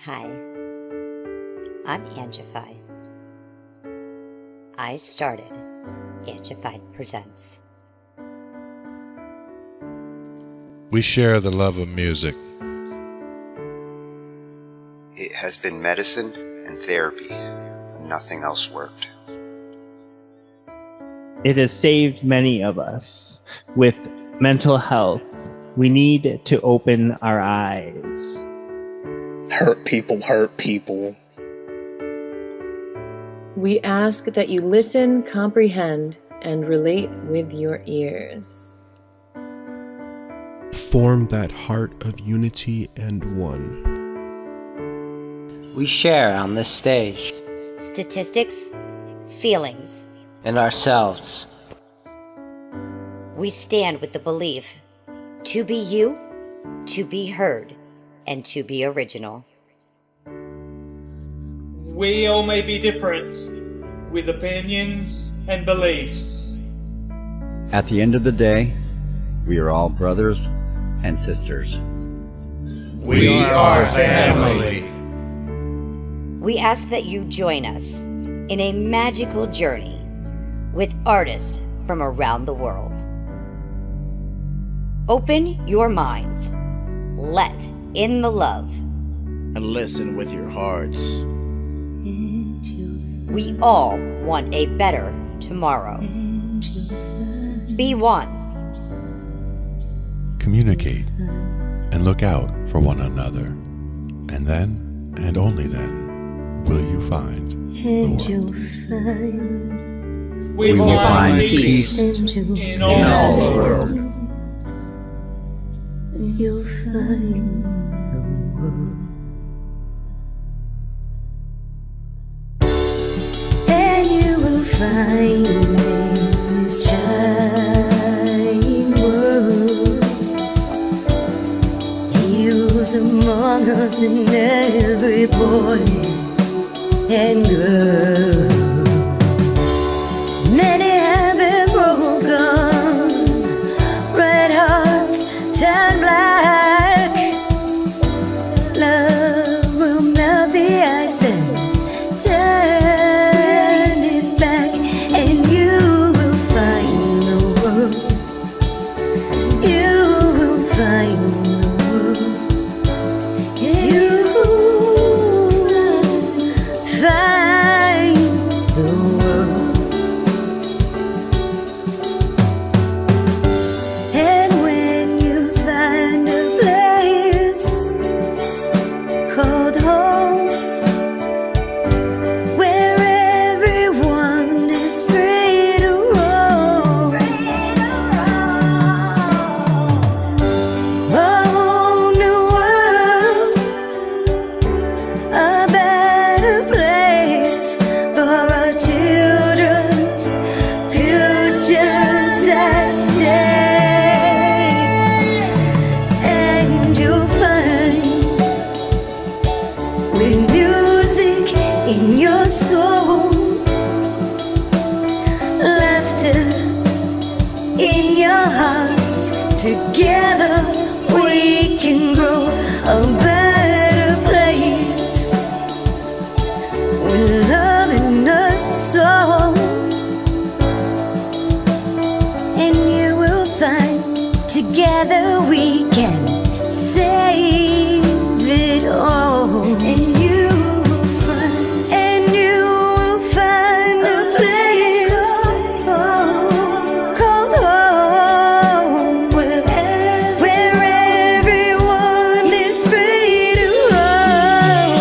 Hi, I'm Angified. I started Angified Presents. We share the love of music. It has been medicine and therapy. Nothing else worked. It has saved many of us. With mental health, we need to open our eyes. Hurt people hurt people. We ask that you listen, comprehend, and relate with your ears. Form that heart of unity and one. We share on this stage. Statistics, feelings, And ourselves. we stand with the belief to be you, to be heard, and to be original. We all may be different, with opinions and beliefs. At the end of the day, we are all brothers and sisters. We are family. We ask that you join us in a magical journey with artists from around the world. Open your minds. Let in the love. And listen with your hearts. We all want a better tomorrow. Be one. Communicate and look out for one another. And then, and only then, will you find the world. We will find peace in all the world. You'll find the world. And you will find in this giant world heroes among us, and every boy and girl. Many have been broken, red hearts turn black. Love will melt the ice and turn it back, and you will find the world. You will find the world. You will find the world. And when you find a place called home, where everyone is free to roam, a whole new world, a better place for our children's futures at stake. And you'll find, with music in your soul, laughter in your hearts, together we can grow a better place, with love in us all. And you will find, together we can save it all. And you will find a place called home, where everyone is free to roam,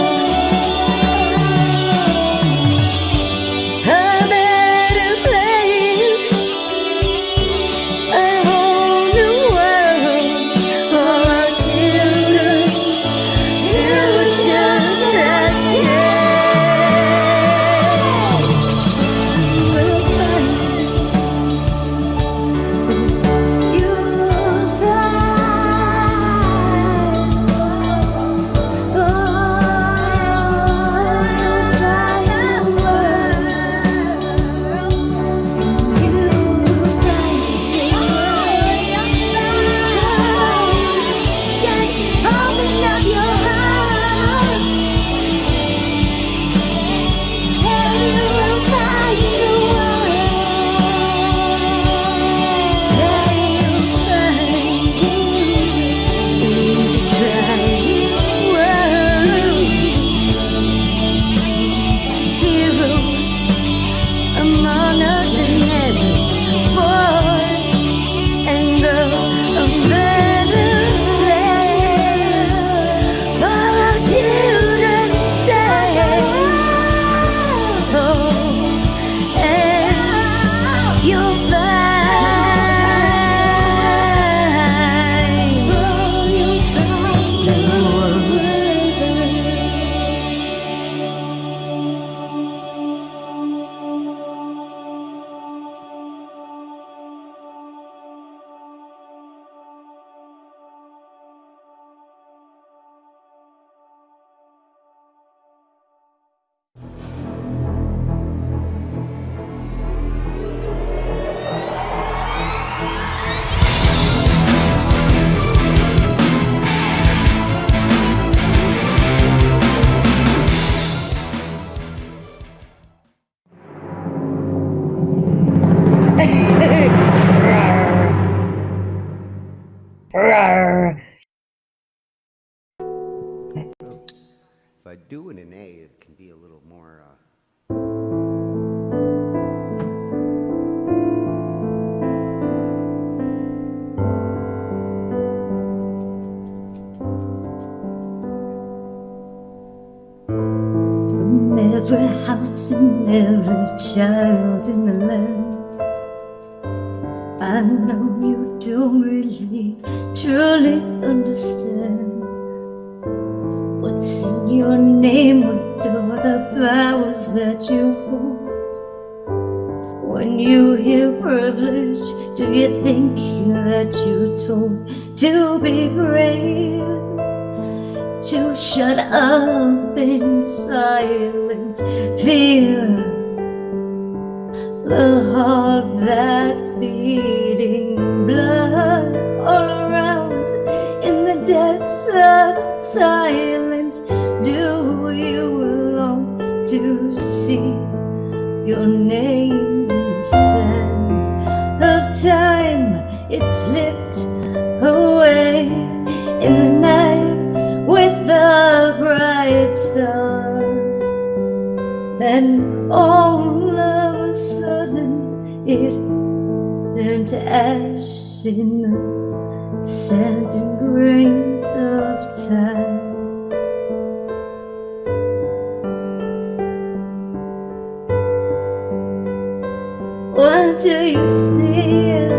a better place, a whole new world for our children's futures If I do it in A, it can be a little more. From every house and every child in the land, I know you don't really, truly understand what's in your name, what are the powers that you hold. When you hear privilege, do you think that you're told to be brave? To shut up in silence, fear the heart that's beating, blood all around in the depths of silence. Do you long to see your name in the sand of time? It slipped away in the night with the bright star. Then all of a sudden it turned to ash in the sands and grains of time. What do you see?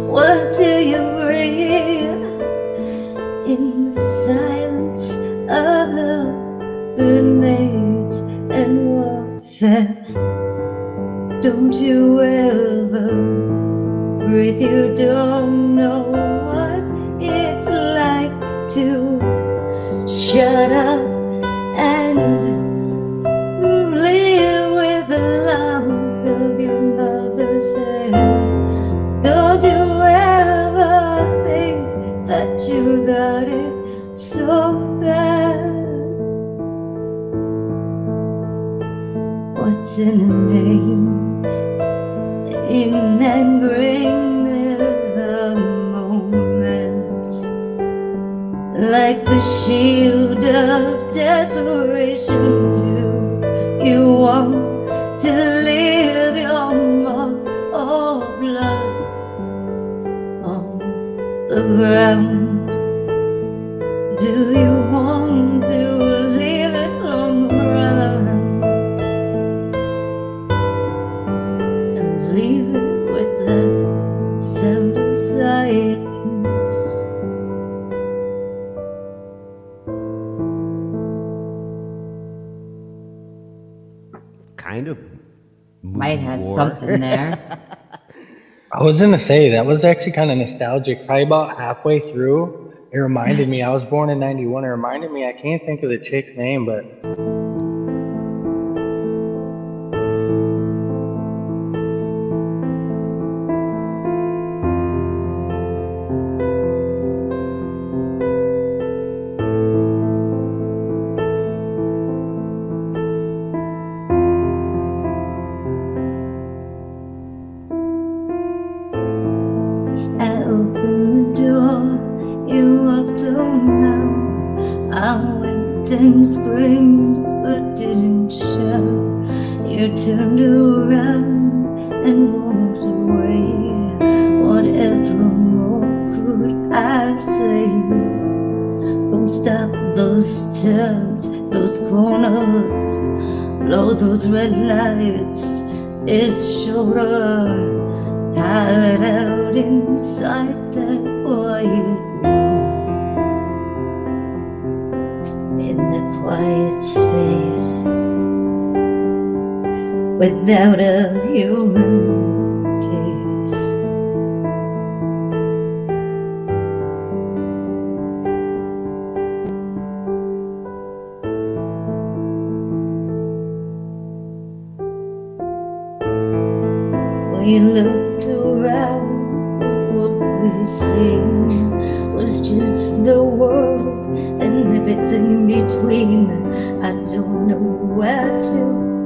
What do you breathe in the silence of the grenades and warfare? Don't you ever breathe? You don't know what it's like to shut up and live with the lump of your mother's hair. Don't you ever think that you got it so bad? What's in a name? In that grain of the moment, like the shield of desperation. Do you want to leave your mark of blood on the ground? Do you want to leave it on the ground and leave it with the sound of silence? Kind of might have something there. I was gonna say that was actually kind of nostalgic. Probably about halfway through, it reminded me. I was born in '91. It reminded me. I can't think of the chick's name, but I opened the door, you walked on out. I went and screamed, but didn't shout. You turned around and walked away. Whatever more could I say? Don't stop those turns, those corners, blow those red lights. It's shorter. Hide out inside that quiet room, in the quiet space, without a human case. We looked around, but what we seen was just the world and everything in between. I don't know where to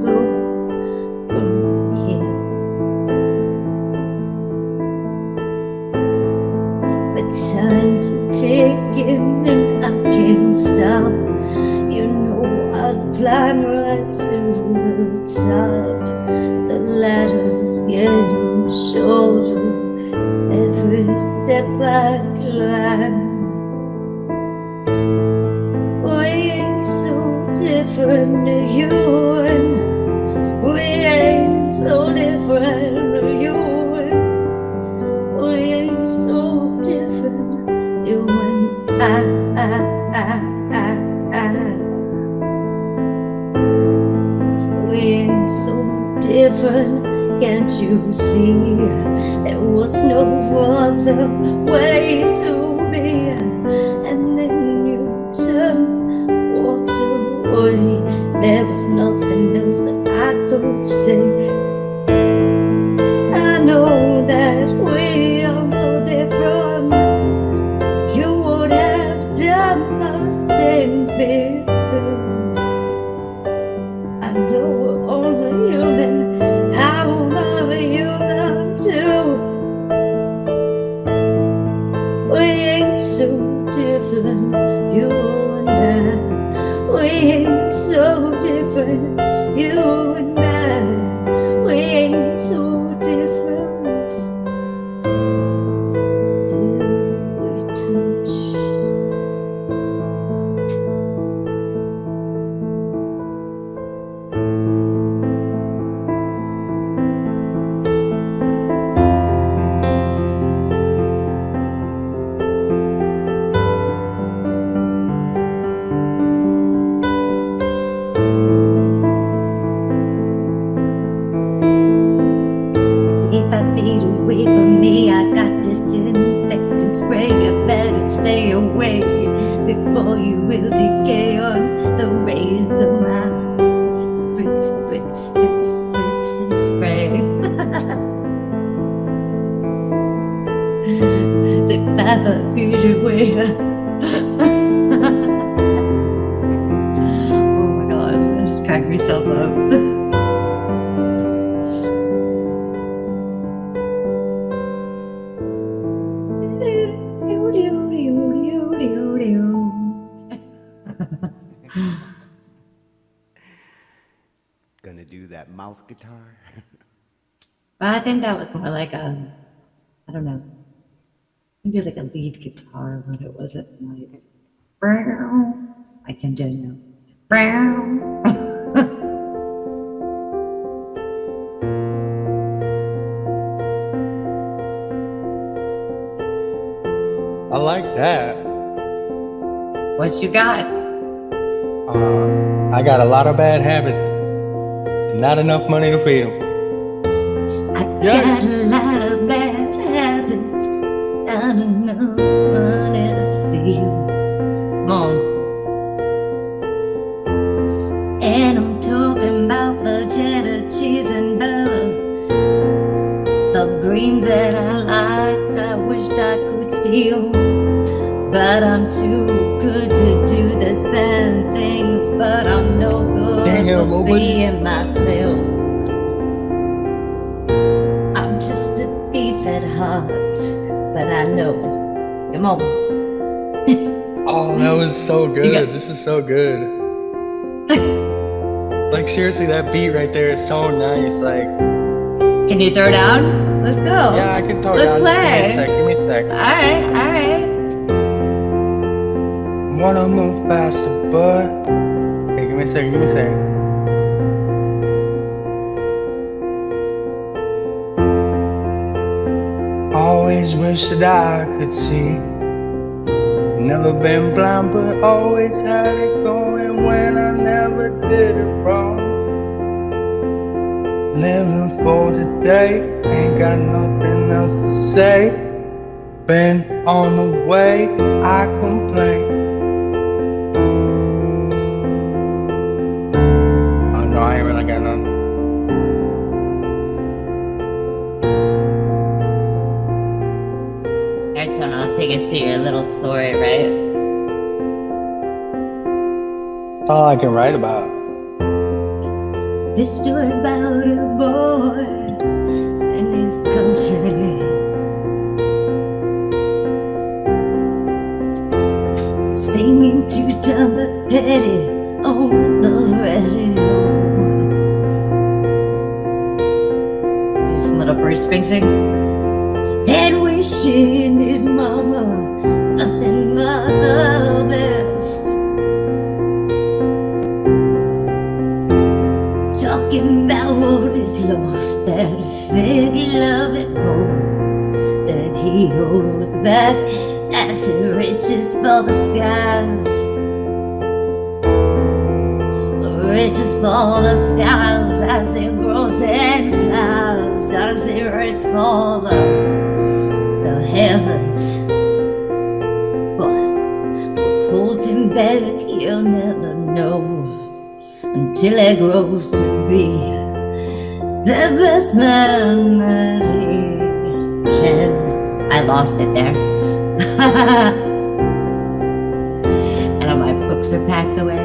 go from here, but time just a ticking and I can't stop. You know I'd climb right to the top. The ladder's getting shorter every step I climb. We ain't so different, you and we ain't so different, you and we ain't so different, you and I. We ain't so different, can't you see? There was no other way to be. And then you turned, walked away. There was nothing else that I could say. I know that we are so different. You would have done the same big thing. I know we're only human. I wanna be human too. We ain't so different, you and I. We ain't so different, you and I. We ain't so different till we touch. Stay 5 feet away from me. I got disinfectant spray. You better stay away before you will decay on the rays of my spritz, spritz, spritz, spritz, and spray. Stay 5 feet away. Oh my god, I just cracked myself up. Gonna do that mouth guitar? But I think that was more like a, I don't know, maybe like a lead guitar, but it wasn't like, like I'm doing now. I like that. What you got? I got a lot of bad habits and not enough money to feed them. Got a lot of bad habits, not enough money to feel. Mom. And I'm talking about the cheddar cheese and butter, the greens that I like, I wish I could steal. But I'm too good to do the bad things, but I'm no good for being myself. I'm just a thief at heart, but I know. Come on. Oh, that was so good. This is so good. Like seriously, that beat right there is so nice. Like, can you throw down? Let's go. Yeah, I can throw Let's down. play. Give me a sec. All right. Wanna move faster, but hey, give me a second. Always wish that I could see. Never been blind, but always had it going when I never did it wrong. Living for today, ain't got nothing else to say. Been on the way, I complain. Oh no, I ain't really got none. Alright, so I'll take it to your little story, right? That's all I can write about. This story's about a boy and his country. too dumb but petty on the radio. Do some little Bruce Springsteen. And wishing his mama nothing but the best. Talking about what is lost, that fake love and hope that he holds back as he reaches for the skies. Reaches for the skies as he grows and flies, as he reaches for the heavens. But what holds him back, he'll never know until he grows to be the best man that he can. I lost it there. And all my books are packed away.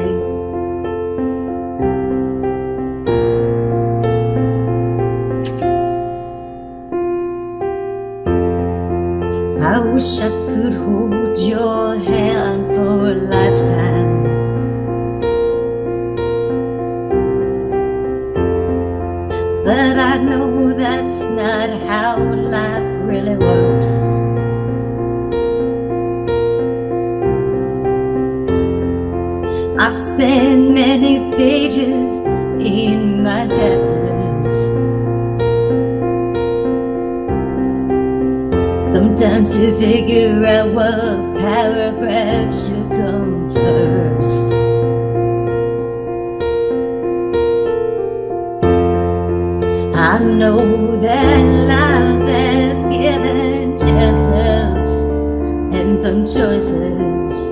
I wish I could hold your hand for a lifetime. But I know that's not how life really works. I've spent many pages in my chapters, sometimes to figure out what paragraph should come first. I know that life has given chances and some choices.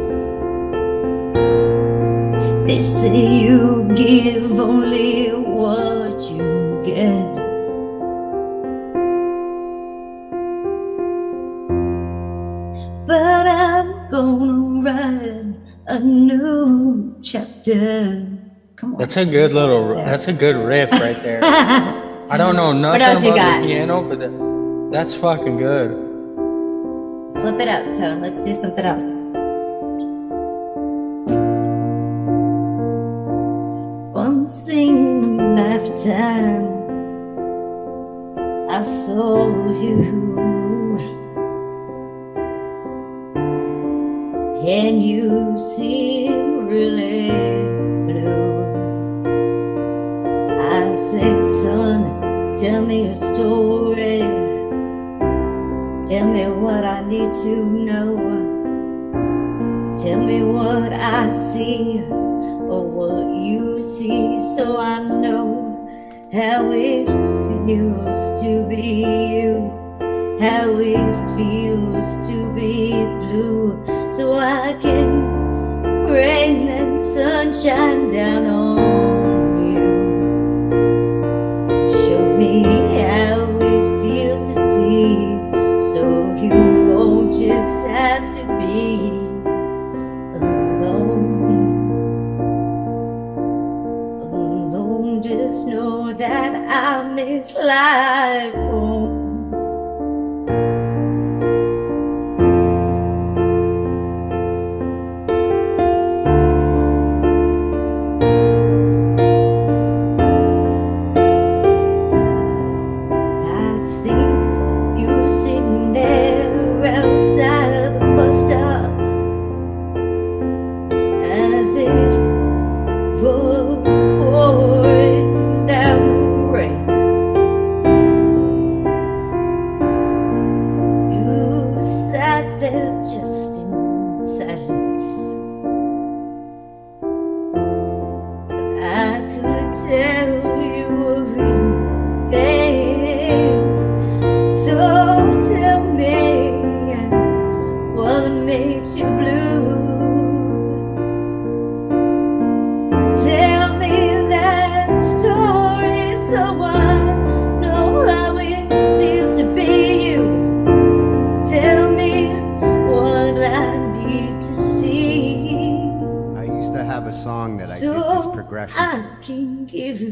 They say you give only what you get. But I'm gonna write a new chapter. Come on. That's a good riff right there. I don't know nothing else you about got? the piano, but that's fucking good. Flip it up, Tone. Let's do something else. Once in a lifetime, I saw you, and you seem really blue. I said, son, tell me a story. Tell me what I need to know. Tell me what I see or what you see, so I know how it feels to be you, how it feels to be blue, so I can rain and sunshine down on you. Show me how it feels to see, so you won't just have to be alone. Alone, just know that I miss life home.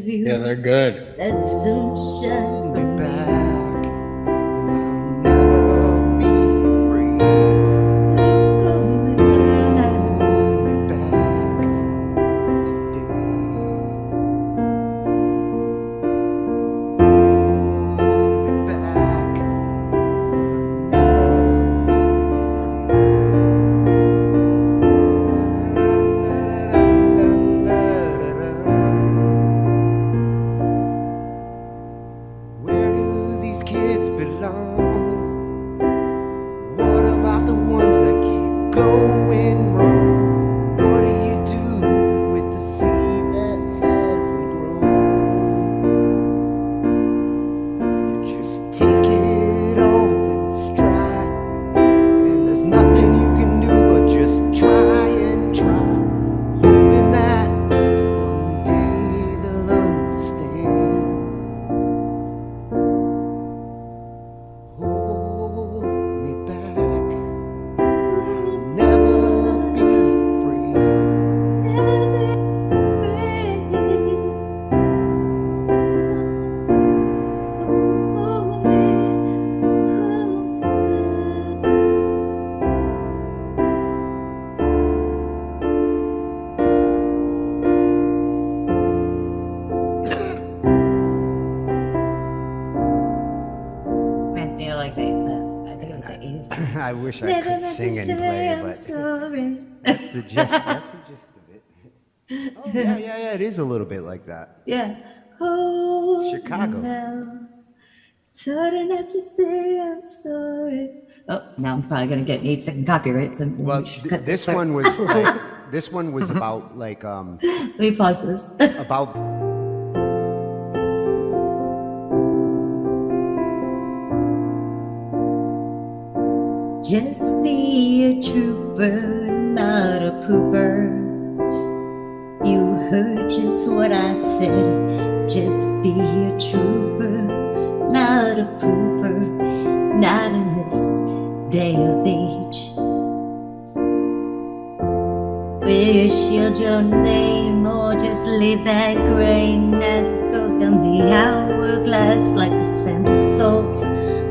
Yeah, they're good. That sunshine me back, and I'll never be free. Hold me back. going wrong? What do you do with the seed that hasn't grown? You just take it all in stride, and there's nothing you can do but just try and try, hoping that one day they'll understand. Hold me back, I'll never be free. Reminds me of like I think it was the 80s. I wish I could sing and play, but that's the gist. That's the gist of it. Oh yeah. It is a little bit like that. Yeah. Oh, Chicago. now, so I don't have to say I'm sorry. Oh, now I'm probably gonna get 8 second copyright. So Well, we should cut this part. one was like, this one was about like Let me pause this. about Just be a trooper, not a pooper. You heard just what I said. Just be a trooper, not a pooper. Not in this day of age. Will you shield your name or just leave that grain as it goes down the hourglass like a sand of salt?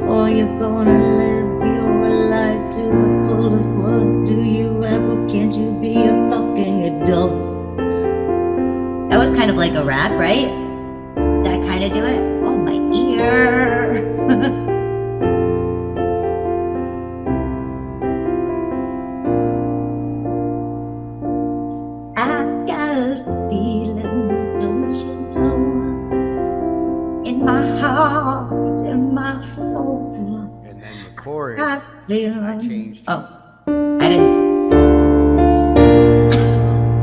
Or you're gonna live your life to the fullest. What do you ever? Can't you be a fucking adult? That was kind of like a rap, right? Did I kind of do it? Oh, my ear. I got a feeling, don't you know? In my heart, in my soul. and then the chorus. I feel. I changed. Oh, I didn't.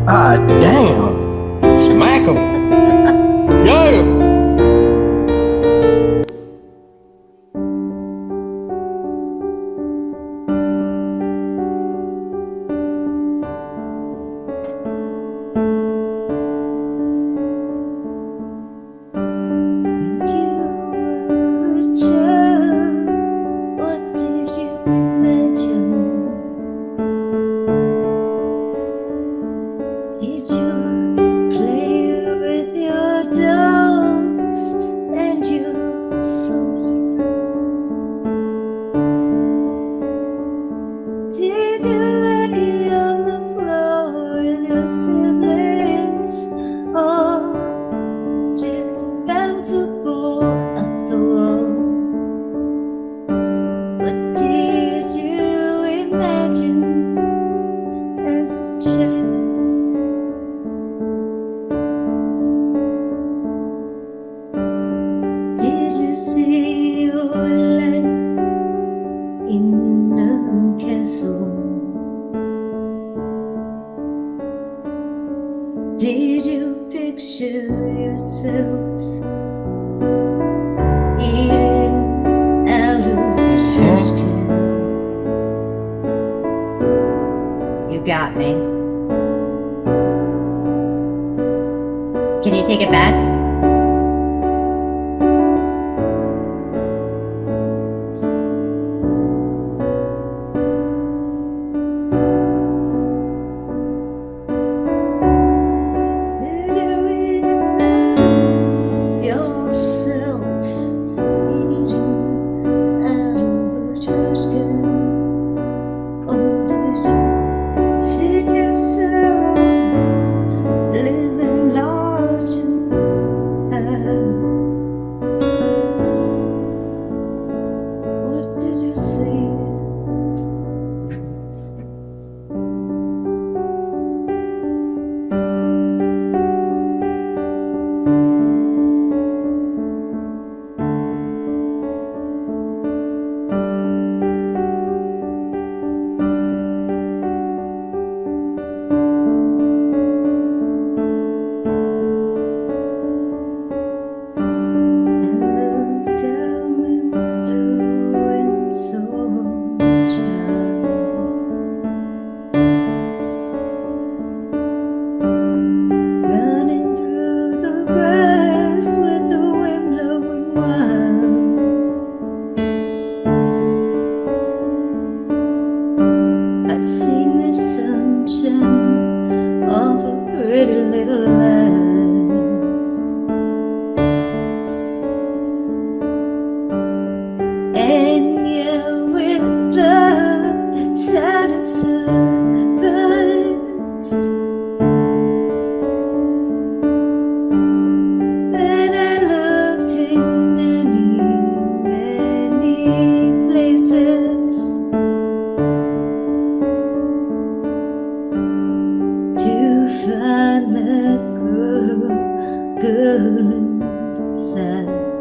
Ah, damn. Smack him. Yeah. You were a child. What did you imagine? Did you play with your dolls and your soldiers? Did you lay on the floor with your siblings? Or just bounce a ball at the wall? What did you imagine as a child? Did you see your life in a castle? Did you picture yourself eating out of a trash can? You got me. Can you take it back? Did you imagine yourself eating out of a trash can? Or did you see yourself living large and burning inside.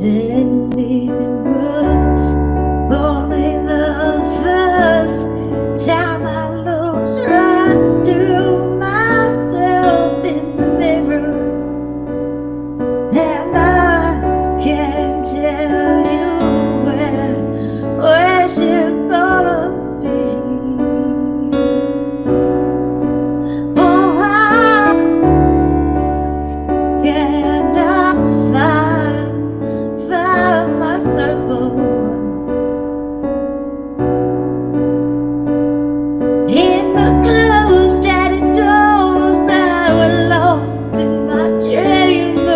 Didn't even was only the first time I looked right through myself in the mirror, and I can't tell you where you're gonna be. Oh, how can I find my circle in the closed doors that were locked in my dreams?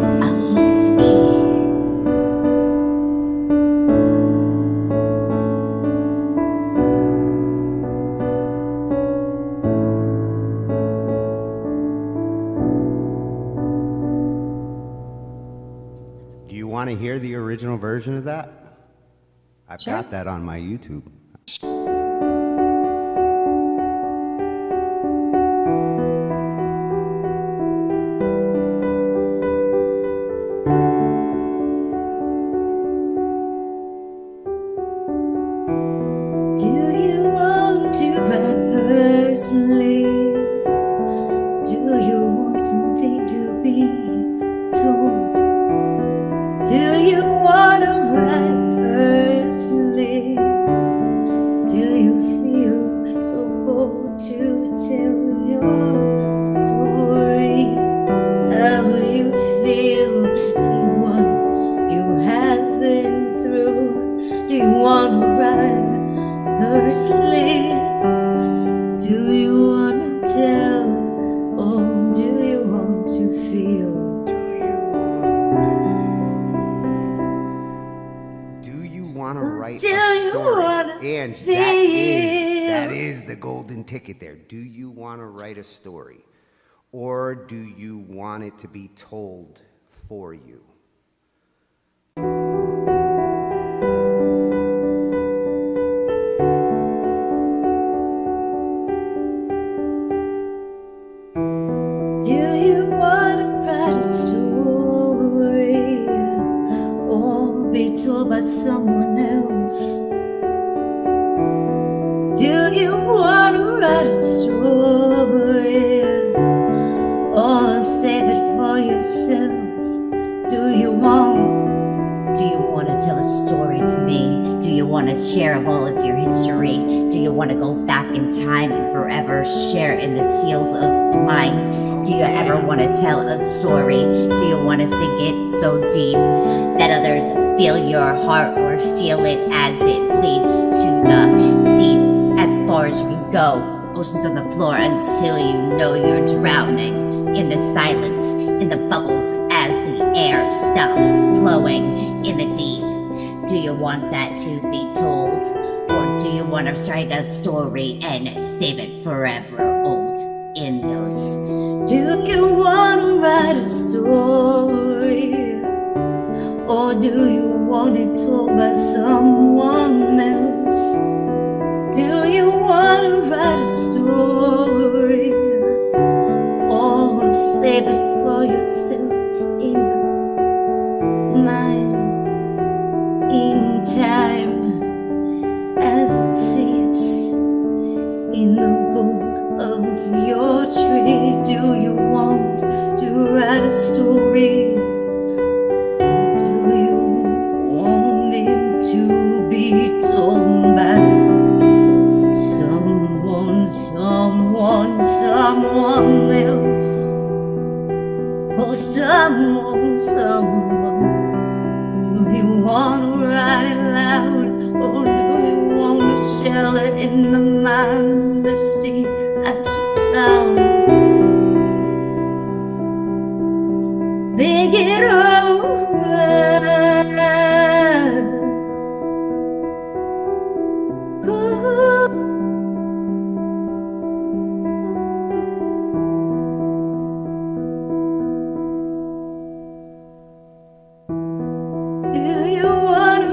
I lost the key. Do you want to hear the original version of that? I've Sure. got that on my YouTube. Do you want to write personally? Do you want something to be told? Do you want to write personally? Do you feel so bold to tell your story? How you feel and what you have been through? Do you want to write personally? Do you want to tell, or do you want to feel? Do you want to write Do a you story? wanna And feel? that is the golden ticket there. Do you want to write a story? Or do you want it to be told for you? Do you want to write a story or be told by someone else? Do you want to write a story or save it for yourself? Do you want to tell a story to me? Do you want to share of all of your history? Do you want to go back in time and forever share in the seals of mine? Do you ever want to tell a story? Do you want to sing it so deep that others feel your heart or feel it as it bleeds to the deep, as far as you can go, oceans on the floor, until you know you're drowning in the silence, in the bubbles as the air stops flowing in the deep? Do you want that to be told, or do you want to write a story and save it forever old in those? Do you want to write a story, or do you want it told by someone else? Do you want to write a story, or save it for yourself in the mind, in time, as it seeps in the book of your tree? Do you want to write a story? Do you want it to be told by someone else? Or someone? Do you want to write it loud, or do you want to shell it in the mind, the sea as you drown? Think it over. Do you want to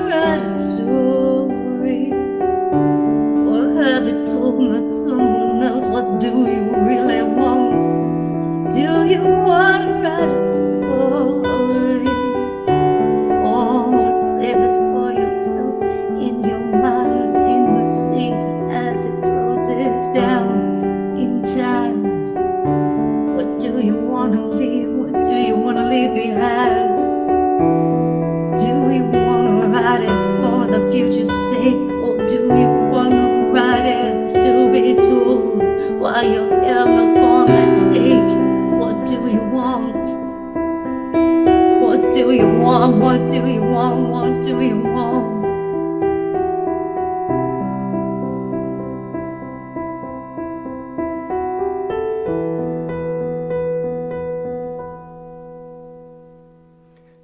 wanna write a story, or save it for yourself in your mind, in the sea as it closes down in time? What do you wanna leave? What do you wanna leave behind? Do you wanna write it for the future's sake, or do you wanna write it to be told while you're held upon that stake? What do you want? What do you want? What do you want? What do you want?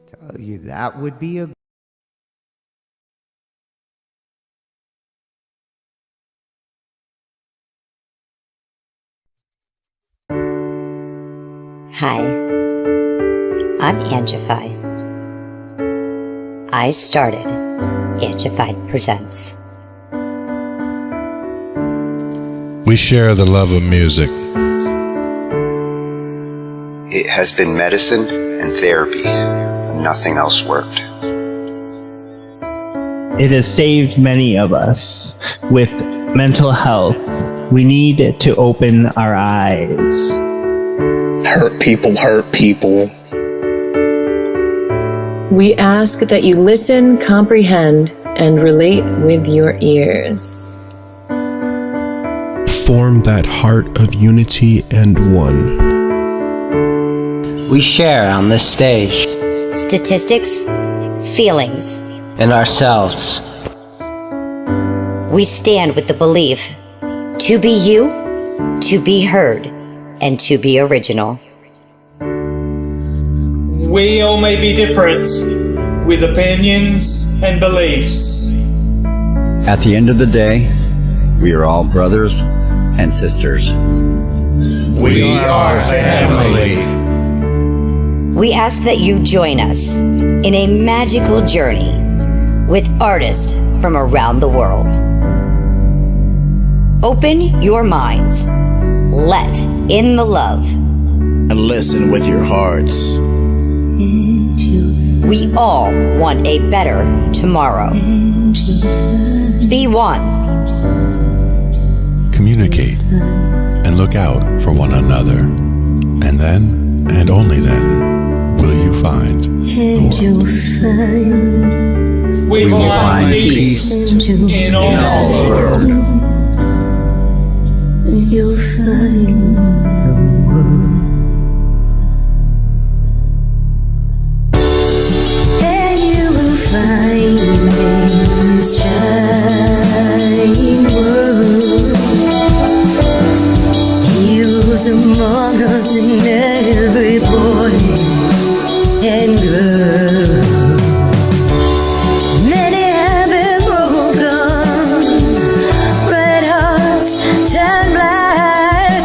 Tell you that would be a Hi, I'm Angified. I started Angified Presents. We share the love of music. It has been medicine and therapy. Nothing else worked. It has saved many of us. With mental health, we need to open our eyes. Hurt people. We ask that you listen, comprehend, and relate with your ears. Form that heart of unity and one. We share on this stage. Statistics, feelings, And ourselves. we stand with the belief to be you, to be heard, and to be original. We all may be different, with opinions and beliefs. At the end of the day, we are all brothers and sisters. We are family. We ask that you join us in a magical journey with artists from around the world. Open your minds, let in the love, And listen with your hearts. we all want a better tomorrow. Be one. Communicate and look out for one another. And then, and only then, will you find the world. We will find peace in all the world. You'll find the world. And you will find in this trying world heroes among us, and every boy and girl. Many have been broken, red hearts turn black.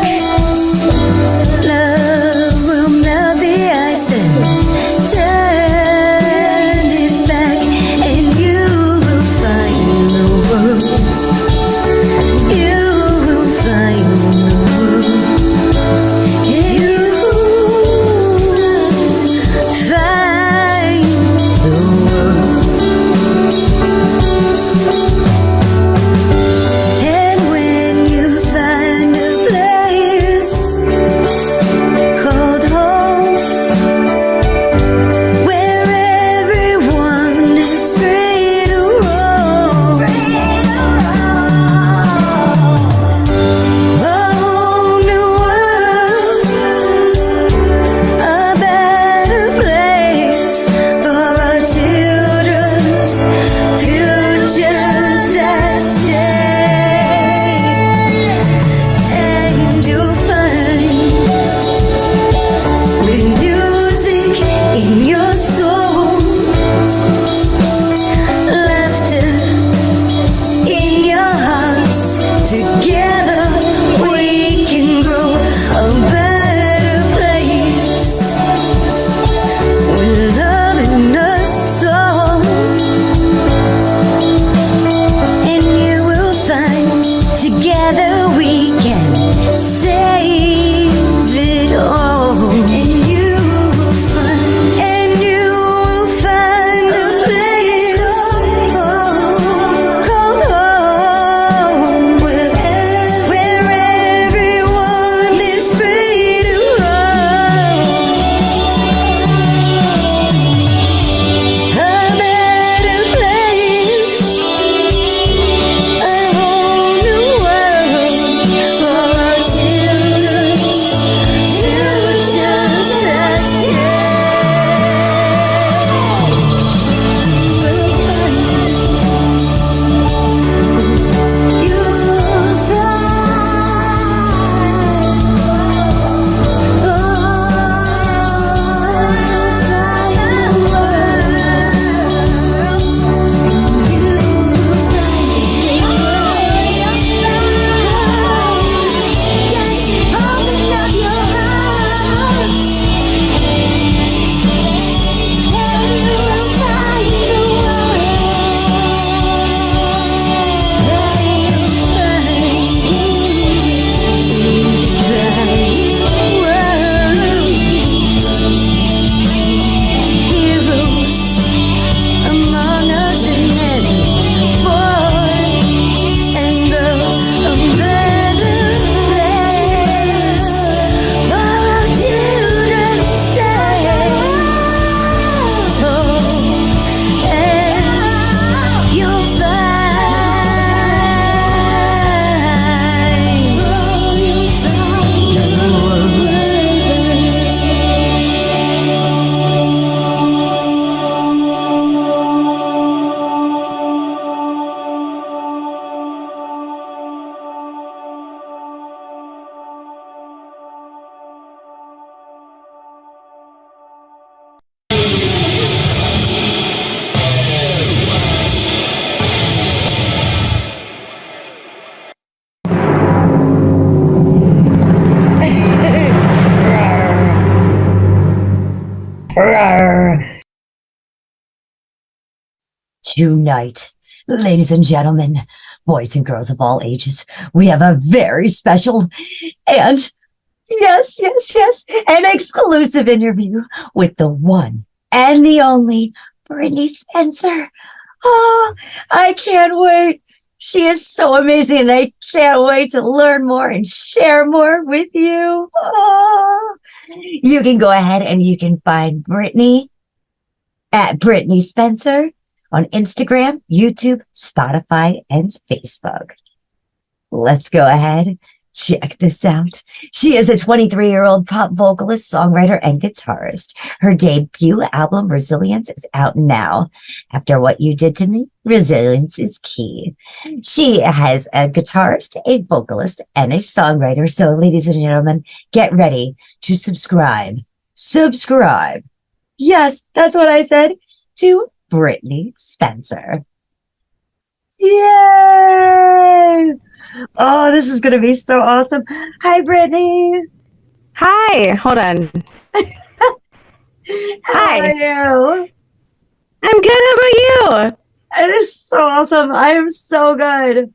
Tonight, ladies and gentlemen, boys and girls of all ages, we have a very special and yes, an exclusive interview with the one and the only Brittney Spencer. Oh, I can't wait. She is so amazing, and I can't wait to learn more and share more with you. Oh. You can go ahead and you can find Brittney at Brittney Spencer on Instagram, YouTube, Spotify, and Facebook. Let's go ahead. Check this out. She is a 23-year-old pop vocalist, songwriter, and guitarist. Her debut album, Resilience, is out now. After What You Did to Me, resilience is key. She has a guitarist, a vocalist, and a songwriter. So, ladies and gentlemen, get ready to subscribe. Subscribe. Yes, that's what I said. To Brittney Spencer. Yay! Oh, this is going to be so awesome. Hi, Brittney. Hi. Hold on. How are you? I'm good. How about you? It is so awesome. I am so good.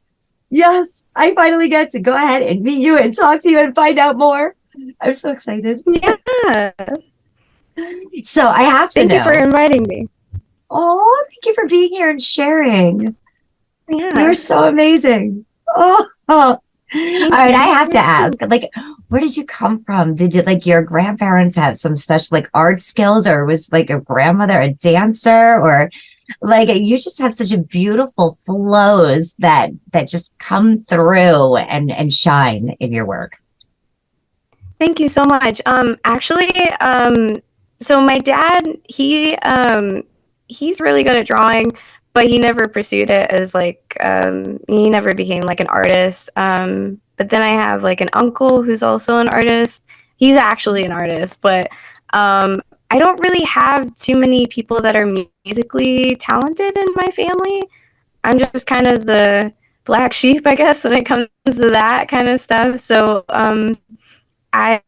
Yes, I finally get to go ahead and meet you and talk to you and find out more. I'm so excited. Yeah. So I have to Thank you for inviting me. Oh, thank you for being here and sharing. Yeah. You're so amazing. Oh. All right, I have to ask, like, where did you come from? Did you, like, your grandparents have some special, like, art skills, or was, like, a grandmother a dancer, or, like, you just have such a beautiful flows that just come through and shine in your work. Thank you so much. Actually, so my dad, he's really good at drawing, but he never pursued it as like, he never became like an artist. But then I have like an uncle who's also an artist. He's actually an artist, but I don't really have too many people that are musically talented in my family. I'm just kind of the black sheep, I guess, when it comes to that kind of stuff. So I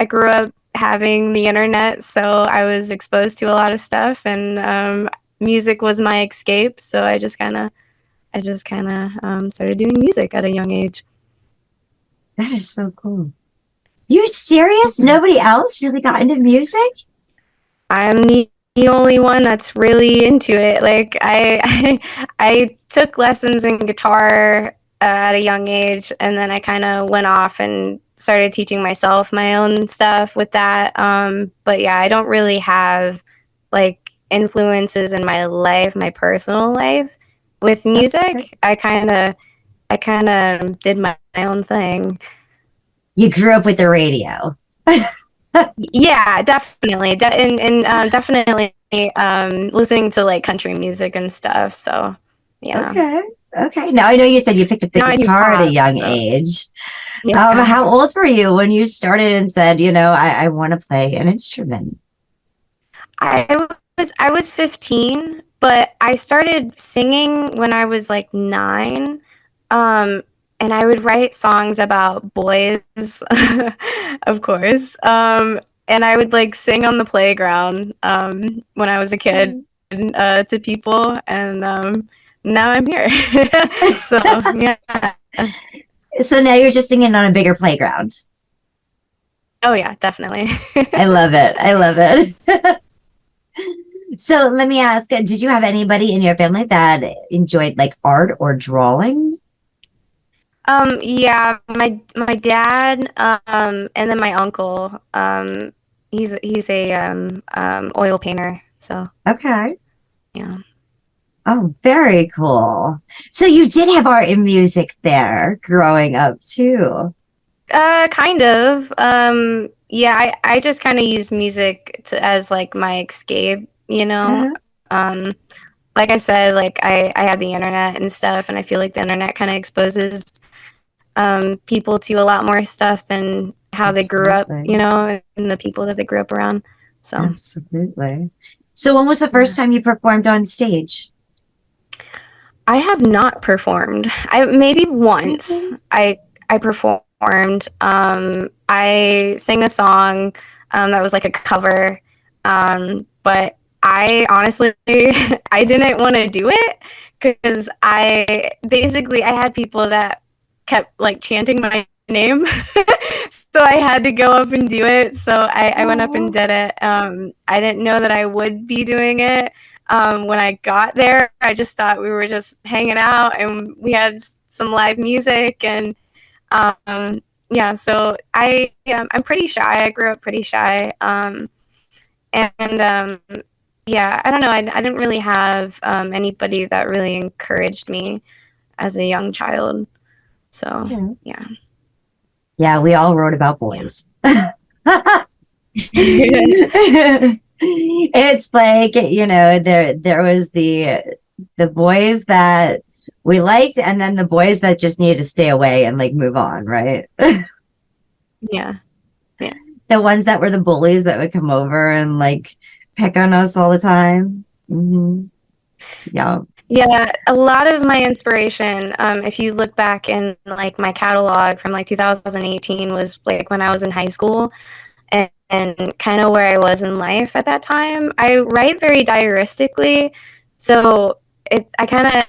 grew up having the internet, so I was exposed to a lot of stuff, and music was my escape. So I just kind of started doing music at a young age. That is so cool. You serious? Nobody else really got into music? I'm the only one that's really into it. Like I took lessons in guitar at a young age, and then I kind of went off and started teaching myself my own stuff with that. But yeah, I don't really have like influences in my life, my personal life with music. I kind of did my own thing. You grew up with the radio. Yeah, definitely. Definitely listening to like country music and stuff. So yeah. Okay. Now I know you said you picked up the guitar at a young age. Yeah. How old were you when you started and said, I want to play an instrument? I was 15, but I started singing when I was like 9. And I would write songs about boys, of course. And I would like sing on the playground when I was a kid to people. And now I'm here. So, yeah. So now you're just singing on a bigger playground. Oh, yeah, definitely. I love it. So let me ask, did you have anybody in your family that enjoyed like art or drawing? Yeah, my dad, and then my uncle, he's a oil painter. So okay, yeah. Oh, very cool. So you did have art and music there growing up too. Kind of. Yeah, I just kind of use music as like my escape, Like I said, like I had the internet and stuff, and I feel like the internet kind of exposes people to a lot more stuff than how they grew up, and the people that they grew up around. So absolutely. So when was the first time you performed on stage? I have not performed. Maybe once I performed. I sang a song that was like a cover But I honestly, I didn't want to do it because I had people that kept like chanting my name. So I had to go up and do it. So I went up and did it. I didn't know that I would be doing it. When I got there, I just thought we were just hanging out and we had some live music and yeah, so I'm pretty shy. I grew up pretty shy. Yeah, I don't know. I didn't really have anybody that really encouraged me as a young child. So, yeah. Yeah, we all wrote about boys. It's like, you know, there was the boys that we liked and then the boys that just needed to stay away and like move on, right? Yeah. Yeah. The ones that were the bullies that would come over and like pick on us all the time. Mm-hmm. Yeah. Yeah, a lot of my inspiration, if you look back in like my catalog from like 2018 was like when I was in high school and kind of where I was in life at that time. I write very diaristically, so I kind of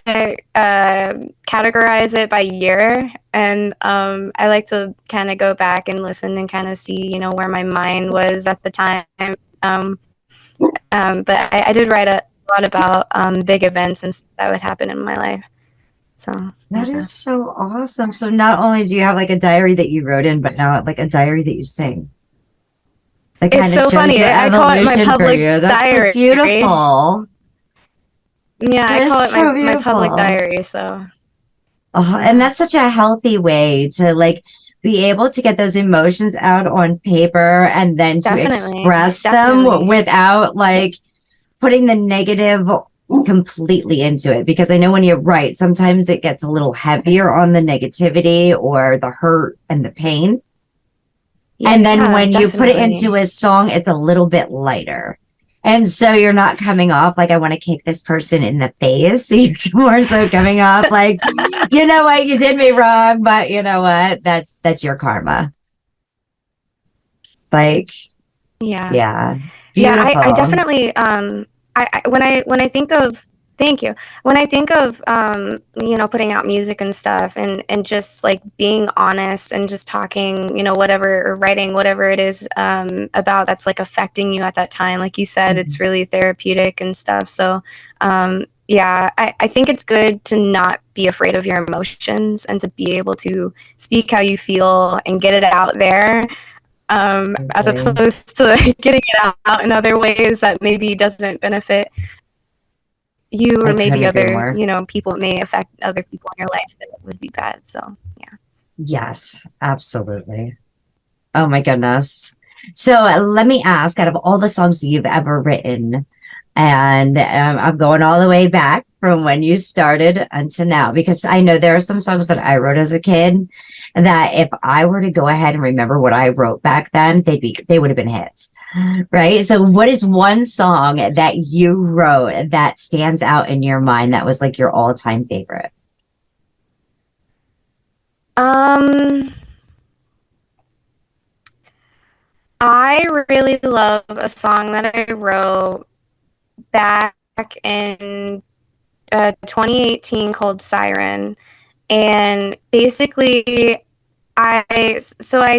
categorize it by year, and I like to kind of go back and listen and kind of see, you know, where my mind was at the time. But I did write a lot about big events and stuff that would happen in my life. So that is so awesome. So not only do you have like a diary that you wrote in, but now like a diary that you sing. That it's so funny. I call it my public diary. Beautiful. Yeah, I call it my public diary. So, and that's such a healthy way to like be able to get those emotions out on paper and then to express them without like putting the negative completely into it. Because I know when you write, sometimes it gets a little heavier on the negativity or the hurt and the pain. Yeah, and then when you put it into a song, it's a little bit lighter. And so you're not coming off like, I want to kick this person in the face. You're more so coming off like, you know what, you did me wrong, but you know what, that's your karma. Like, yeah. Beautiful. Yeah, I definitely, when I think of, thank you. When I think of, you know, putting out music and stuff and just like being honest and just talking, you know, whatever, or writing whatever it is about that's like affecting you at that time. Like you said, it's really therapeutic and stuff. So, yeah, I think it's good to not be afraid of your emotions and to be able to speak how you feel and get it out there. As opposed to like, getting it out in other ways that maybe doesn't benefit you or maybe other, you know, people. It may affect other people in your life that would be bad. So, yeah. Yes, absolutely. Oh my goodness. So let me ask, out of all the songs that you've ever written, and I'm going all the way back from when you started until now, because I know there are some songs that I wrote as a kid that if I were to go ahead and remember what I wrote back then, they would have been hits, right? So what is one song that you wrote that stands out in your mind that was like your all-time favorite? I really love a song that I wrote back in 2018 called Siren. And basically, I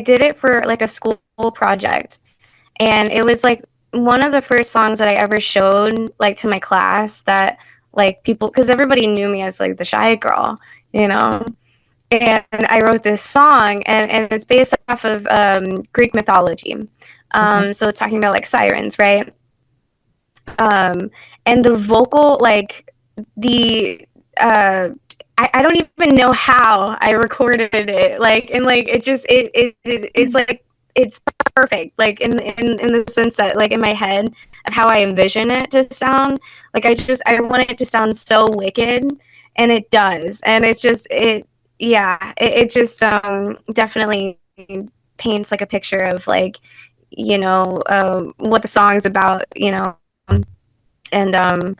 did it for like a school project, and it was like one of the first songs that I ever showed like to my class that like people, because everybody knew me as like the shy girl, you know. And I wrote this song, and it's based off of Greek mythology. So it's talking about like sirens, right? And the vocal, like the I don't even know how I recorded it, like, and like it just it's like it's perfect, like in the sense that like in my head of how I envision it to sound. Like I want it to sound so wicked, and it does, and it just definitely paints like a picture of like, you know, what the song's about, you know, and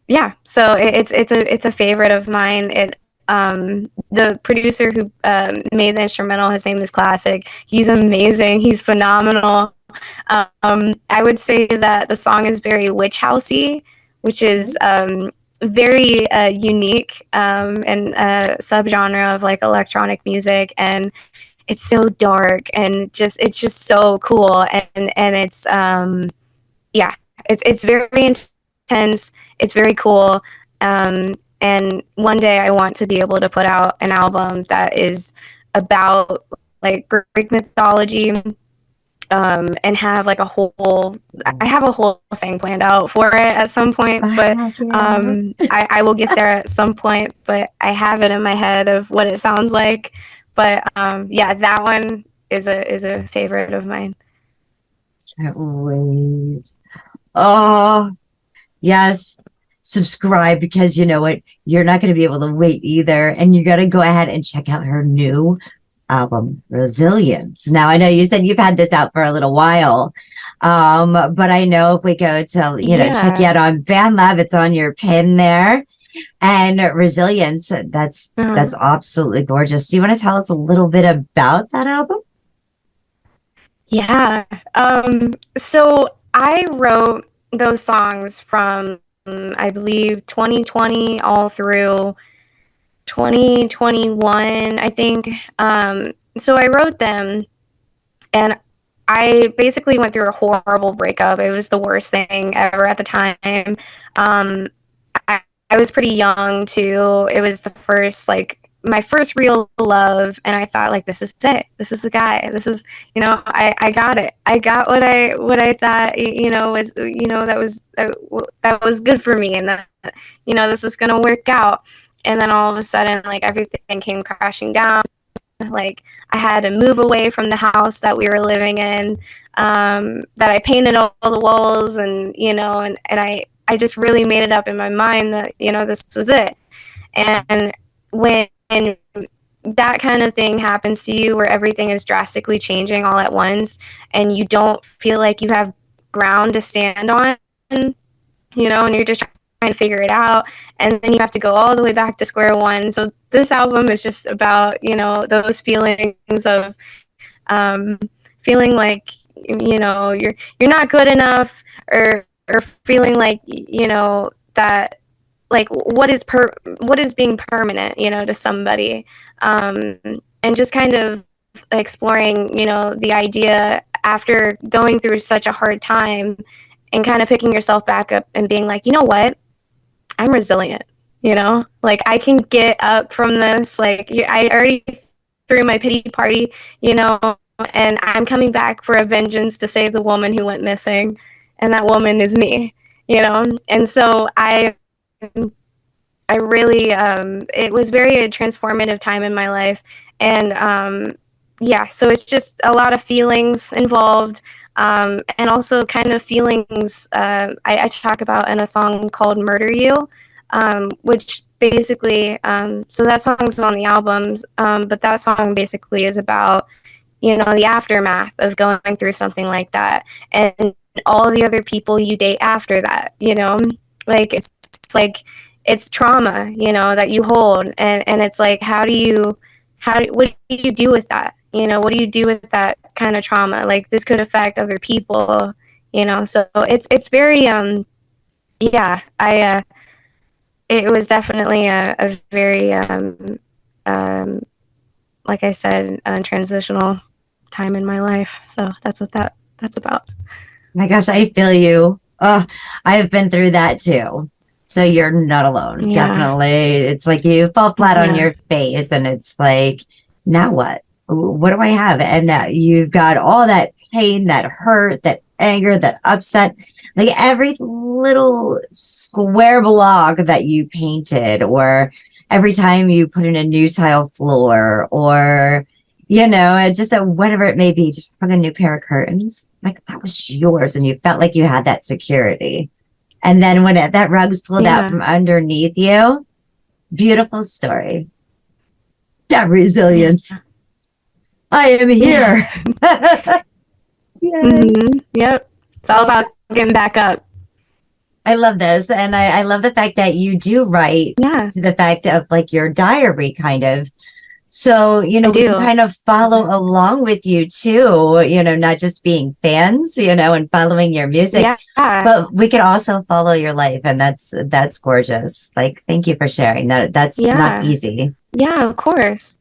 yeah, so it's a favorite of mine. It the producer who made the instrumental, his name is Classic. He's amazing. He's phenomenal. I would say that the song is very witch housey, which is very unique and a subgenre of like electronic music, and it's so dark and it's just so cool, and it's it's very intense. It's very cool, and one day I want to be able to put out an album that is about like Greek mythology, and have like I have a whole thing planned out for it at some point, but I will get there at some point, but I have it in my head of what it sounds like. But that one is a favorite of mine. Can't wait. Oh, yes. Subscribe, because you know what? You're not going to be able to wait either. And you got to go ahead and check out her new album, Resilience. Now, I know you said you've had this out for a little while, but I know if we go to, check you out on BandLab, it's on your pin there. And Resilience, that's absolutely gorgeous. Do you want to tell us a little bit about that album? Yeah. So I wrote those songs from, I believe, 2020 all through 2021, I think. So I wrote them, and I basically went through a horrible breakup. It was the worst thing ever at the time. I was pretty young too. It was the first, my first real love, and I thought, like, this is it. This is the guy. This is, I got it. I got what I thought, was, that was good for me, and that, this was gonna work out. And then all of a sudden, like, everything came crashing down. Like, I had to move away from the house that we were living in, that I painted all the walls, and, and I just really made it up in my mind that, this was it. And when that kind of thing happens to you, where everything is drastically changing all at once, and you don't feel like you have ground to stand on, and you're just trying to figure it out, and then you have to go all the way back to square one. So this album is just about, those feelings of feeling like, you're not good enough, or feeling like, that, like, what is being permanent, to somebody, and just kind of exploring, the idea after going through such a hard time, and kind of picking yourself back up and being like, you know what, I'm resilient, like, I can get up from this. Like, I already threw my pity party, and I'm coming back for a vengeance to save the woman who went missing, and that woman is me, and so I really, it was a transformative time in my life. And so it's just a lot of feelings involved, and also kind of feelings I talk about in a song called Murder You, which basically, so that song's on the albums, but that song basically is about, the aftermath of going through something like that, and all the other people you date after that, like, it's trauma, that you hold, and it's like, what do you do with that? What do you do with that kind of trauma? Like, this could affect other people, so it's very, it was definitely a very, like I said, a transitional time in my life. So that's what that's about. My gosh, I feel you. Oh, I have been through that too. So you're not alone. Yeah. Definitely. It's like you fall flat on your face, and it's like, now what? What do I have? And now you've got all that pain, that hurt, that anger, that upset, like every little square block that you painted, or every time you put in a new tile floor, or, just whatever it may be, just put a new pair of curtains. Like, that was yours, and you felt like you had that security. And then when that rug's pulled out from underneath you, beautiful story. That resilience. I am here. Yep. It's all about getting back up. I love this. And I love the fact that you do write to the fact of, like, your diary kind of. So, we can kind of follow along with you too, not just being fans, and following your music, but we can also follow your life. And that's gorgeous. Like, thank you for sharing that. That's not easy. Yeah, of course.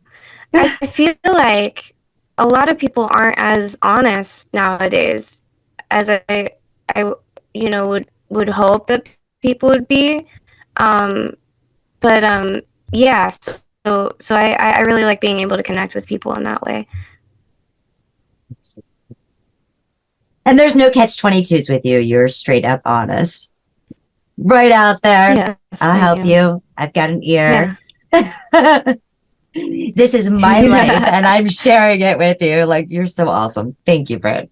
I feel like a lot of people aren't as honest nowadays as I would hope that people would be. So I really like being able to connect with people in that way. And there's no catch-22s with you. You're straight up honest. Right out there. Yes, I'll help you. I've got an ear. Yeah. This is my life and I'm sharing it with you. Like, you're so awesome. Thank you, Britt.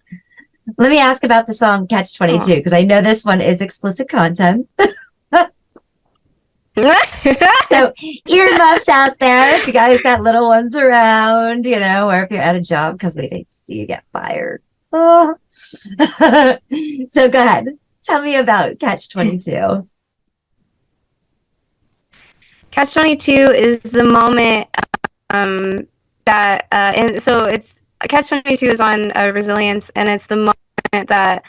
Let me ask about the song Catch-22 because I know this one is explicit content. So earmuffs out there if you guys got little ones around, or if you're at a job because we'd hate to see you get fired. Oh. So go ahead. Tell me about Catch-22. Catch-22 is the moment that, and so it's Catch-22 is on Resilience, and it's the moment that,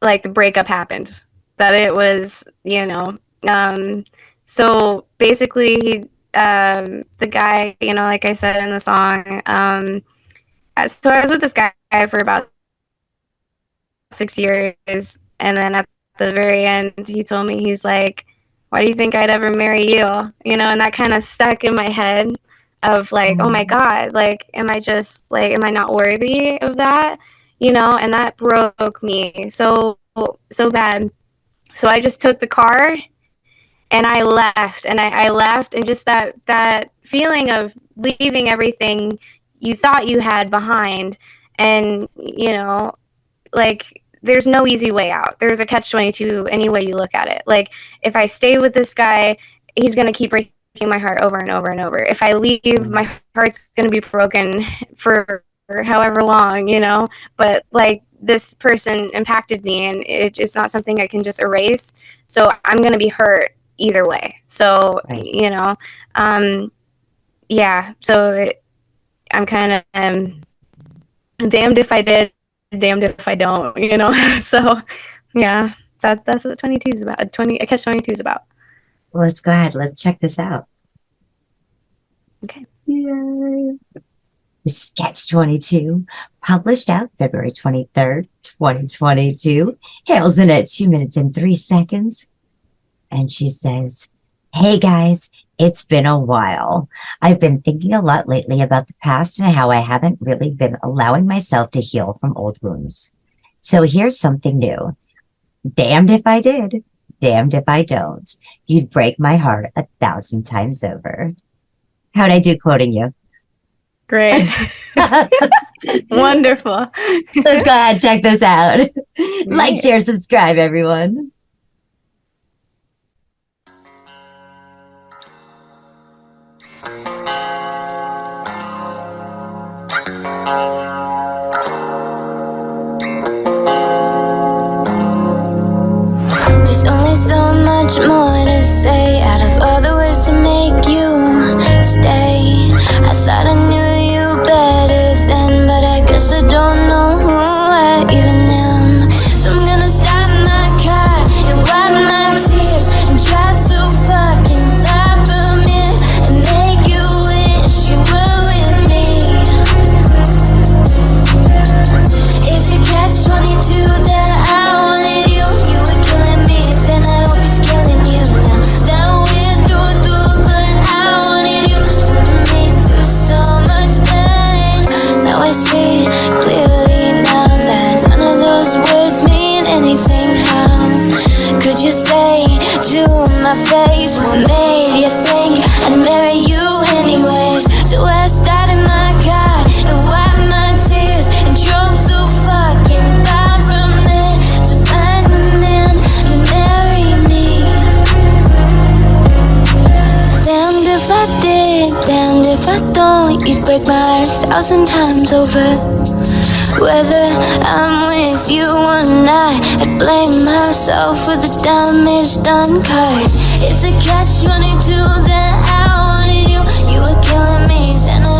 like, the breakup happened. That it was, so basically, the guy, like I said in the song, so I was with this guy for about 6 years, and then at the very end, he told me, he's like, why do you think I'd ever marry you? And that kind of stuck in my head of like, oh my God, like, am I not worthy of that? And that broke me so bad. So I just took the car and I left, and just that feeling of leaving everything you thought you had behind, and like, there's no easy way out. There's a catch-22 any way you look at it. Like, if I stay with this guy, he's gonna keep breaking my heart over and over and over. If I leave, my heart's gonna be broken for however long, but like, this person impacted me, and it's not something I can just erase. So I'm gonna be hurt either way. So, so I'm kind of damned if I did, damned if I don't, So, yeah, that's what 22 is about. Catch-22 is about. Well, let's go ahead. Let's check this out. Okay. Yay. This is Catch-22, published out February 23rd, 2022. Hail's in at 2 minutes and 3 seconds. And she says, hey guys, it's been a while. I've been thinking a lot lately about the past and how I haven't really been allowing myself to heal from old wounds. So here's something new. Damned if I did, damned if I don't. You'd break my heart 1,000 times over. How'd I do quoting you? Great. Wonderful. Let's go ahead and check this out. Like, share, subscribe, everyone. There's only so much more to say, out of all the ways to make you stay. I thought I knew you better then, but I guess I don't know who I even am. So I'm gonna stop my car and wipe my tears and drive so fucking far from it and make you wish you were with me. It's a catch-22 that I wanted you. You were killing me, then I hope it's killing you now. That we're through, but I wanted you. Put me through so much pain. Now I see clearly now that none of those words mean anything. How could you say to my face what made you think I'd marry you anyways? So I started my car and wiped my tears and drove so fucking far from there to find the man who'd marry me. Damned if I did, damned if I don't. You'd break my heart 1,000 times over. Whether I'm with you or not, I'd blame myself for the damage done. Cause it's a catch-22 that I wanted you. You were killing me, then I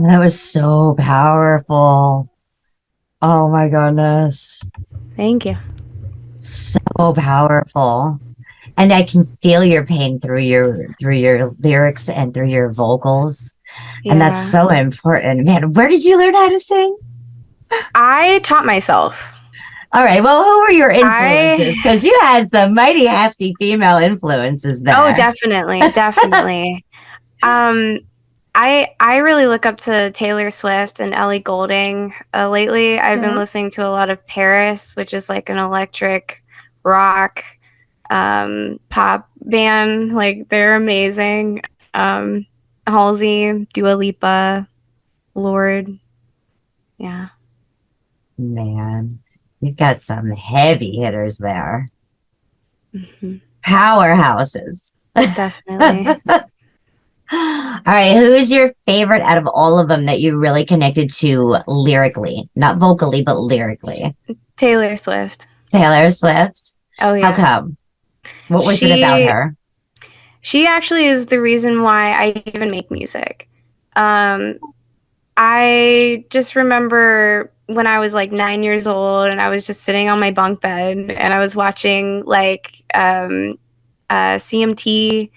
That was so powerful. Oh my goodness. Thank you. So powerful. And I can feel your pain through your lyrics and through your vocals. And that's so important. Man, where did you learn how to sing? I taught myself. All right. Well, who were your influences? Because you had some mighty hefty female influences there. Oh, definitely. Definitely. I really look up to Taylor Swift and Ellie Goulding. Lately, I've been listening to a lot of Paris, which is like an electric rock pop band. Like, they're amazing. Halsey, Dua Lipa, Lord. Yeah. Man, you've got some heavy hitters there. Powerhouses. Definitely. All right, who is your favorite out of all of them that you really connected to lyrically? Not vocally, but lyrically. Taylor Swift. Taylor Swift? Oh, yeah. How come? What was it about her? She actually is the reason why I even make music. I just remember when I was like 9 years old and I was just sitting on my bunk bed and I was watching like CMT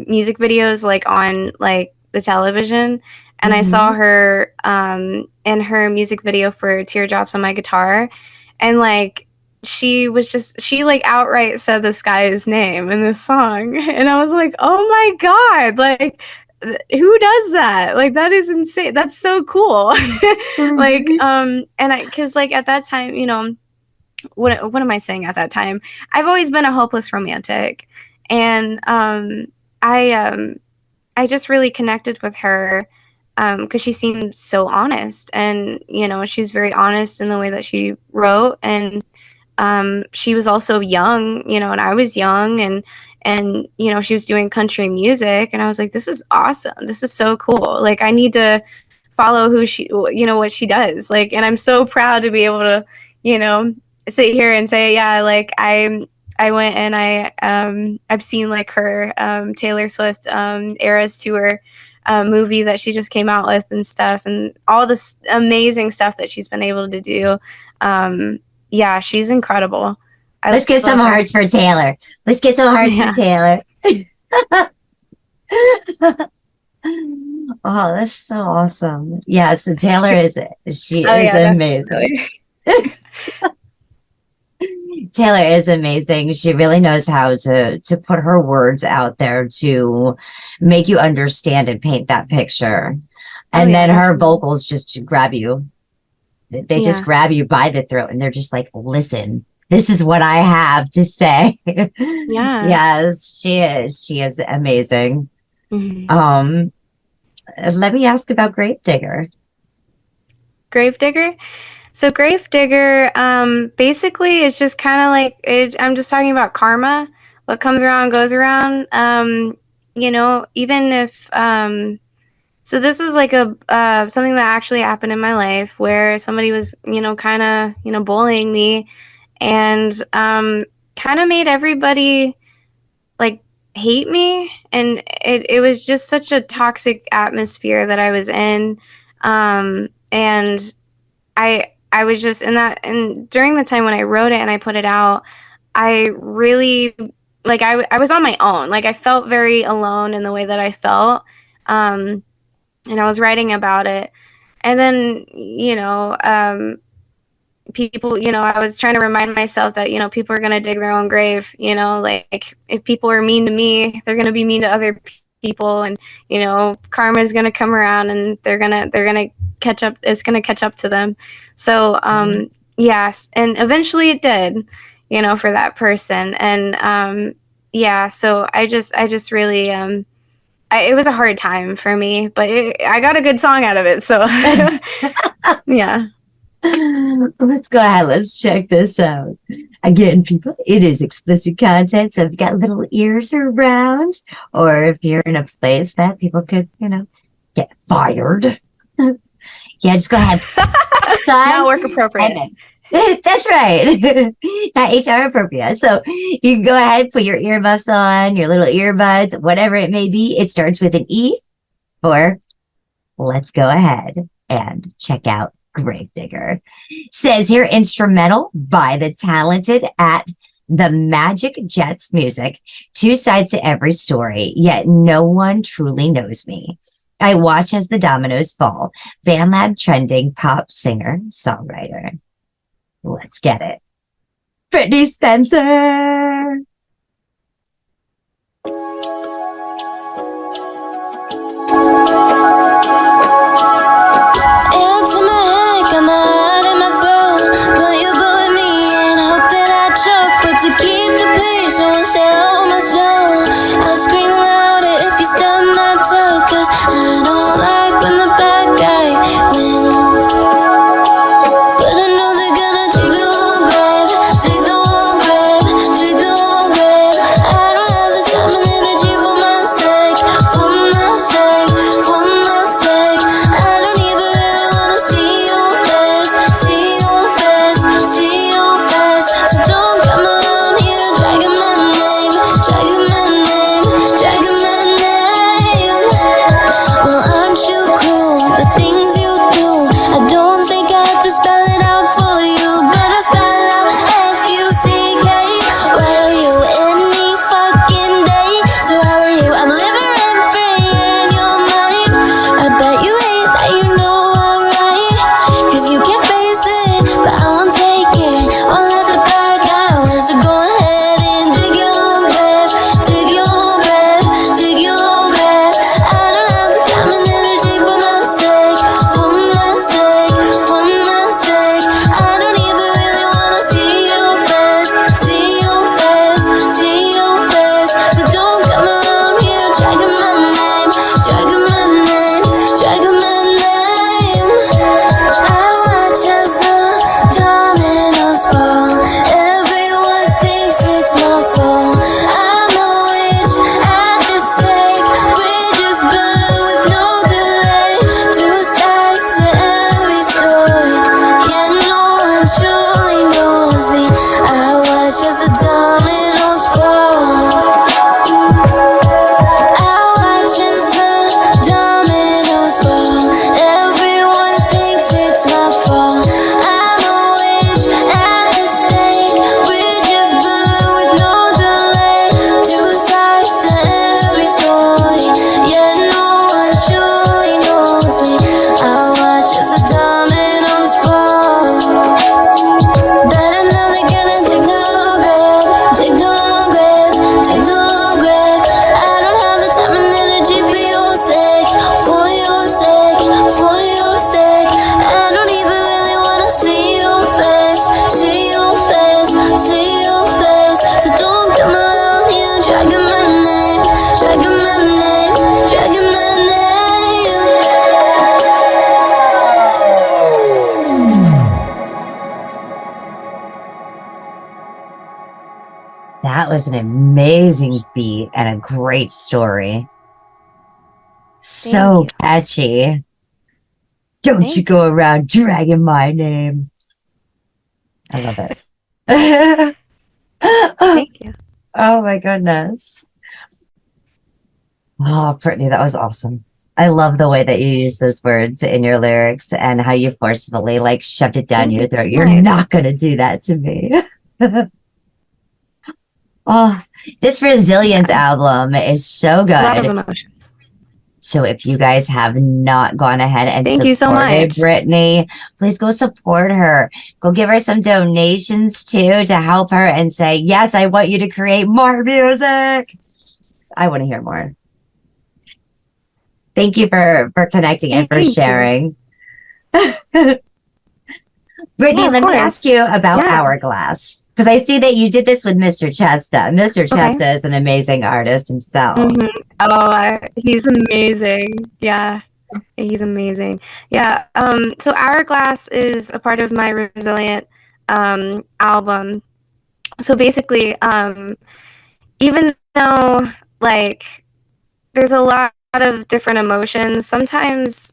music videos like on like the television, and I saw her in her music video for Teardrops on My Guitar, and like she like outright said the sky's name in this song, and I was like, oh my god, like who does that? Like, that is insane. That's so cool. Like and because like at that time, you know, what am I saying at that time? I've always been a hopeless romantic, and I just really connected with her because she seemed so honest, and you know, she was very honest in the way that she wrote, and she was also young, you know, and I was young, and you know, she was doing country music, and I was like, this is awesome, this is so cool, like I need to follow who she, you know, what she does, like, and I'm so proud to be able to, you know, sit here and say, yeah, like I went and I've seen like her Taylor Swift Eras Tour movie that she just came out with and stuff, and all this amazing stuff that she's been able to do. Yeah, she's incredible. Let's get some hearts for Taylor. Let's get some hearts for Taylor. Oh, that's so awesome. Yes, the Taylor is amazing. Taylor is amazing. She really knows how to put her words out there to make you understand and paint that picture. And then her vocals just grab you. They just grab you by the throat, and they're just like, listen, this is what I have to say. Yeah. Yes, she is amazing. Let me ask about Gravedigger. Gravedigger? So Gravedigger, basically it's just kind of like, I'm just talking about karma. What comes around goes around. You know, even if, so this was like something that actually happened in my life where somebody was, you know, kind of, you know, bullying me, and kind of made everybody like hate me. And it was just such a toxic atmosphere that I was in. And I was just in that, and during the time when I wrote it and I put it out, I really, like, I was on my own. Like, I felt very alone in the way that I felt. And I was writing about it. And then, you know, people, you know, I was trying to remind myself that, you know, people are going to dig their own grave, you know, like if people are mean to me, they're going to be mean to other people, and, you know, karma is going to come around, and they're going to catch up. It's going to catch up to them. So, yes. And eventually it did, you know, for that person. And, yeah, so I just really, it was a hard time for me, but I got a good song out of it. So yeah. Let's go ahead. Let's check this out. Again, people, it is explicit content. So if you got little ears around, or if you're in a place that people could, you know, get fired. Yeah, just go ahead. Not work appropriate. That's right. Not HR appropriate. So you can go ahead, put your earmuffs on, your little earbuds, whatever it may be. It starts with an E for let's go ahead and check out Gravedigger. Says here, instrumental by the talented at the Magic Jets Music. Two sides to every story, yet no one truly knows me. I watch as the dominoes fall. BandLab trending pop singer, songwriter. Let's get it. Brittney Spencer. That was an amazing beat and a great story. So catchy. Don't you go around dragging my name. I love it. Thank you. Oh my goodness. Oh, Brittney, that was awesome. I love the way that you use those words in your lyrics and how you forcefully like shoved it down your throat. You're not going to do that to me. Oh, this Resilience album is so good. A lot of emotions. So if you guys have not gone ahead and Thank you so much, Brittney, please go support her. Go give her some donations too to help her and say, yes, I want you to create more music. I want to hear more. Thank you for connecting and for sharing. Brittney, let me ask you about Hourglass, because I see that you did this with Mr. Chesta. Mr. Chesta is an amazing artist himself. Oh, he's amazing. Yeah, he's amazing. Yeah. So Hourglass is a part of my Resilient album. So basically, even though like there's a lot of different emotions, sometimes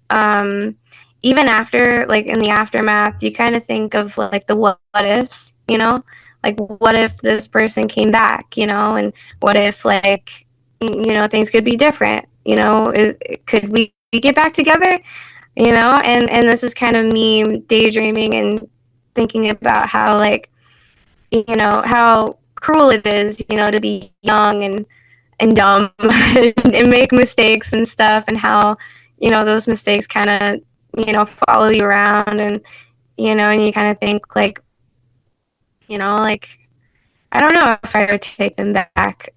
even after, like in the aftermath, you kind of think of like the what ifs, you know, like what if this person came back, you know, and what if like, you know, things could be different, you know, could we get back together, and this is kind of me daydreaming and thinking about how, like, how cruel it is, to be young and dumb and make mistakes and stuff, and how, those mistakes kind of, follow you around, and, and you kind of think, like, like, I don't know if I would take them back.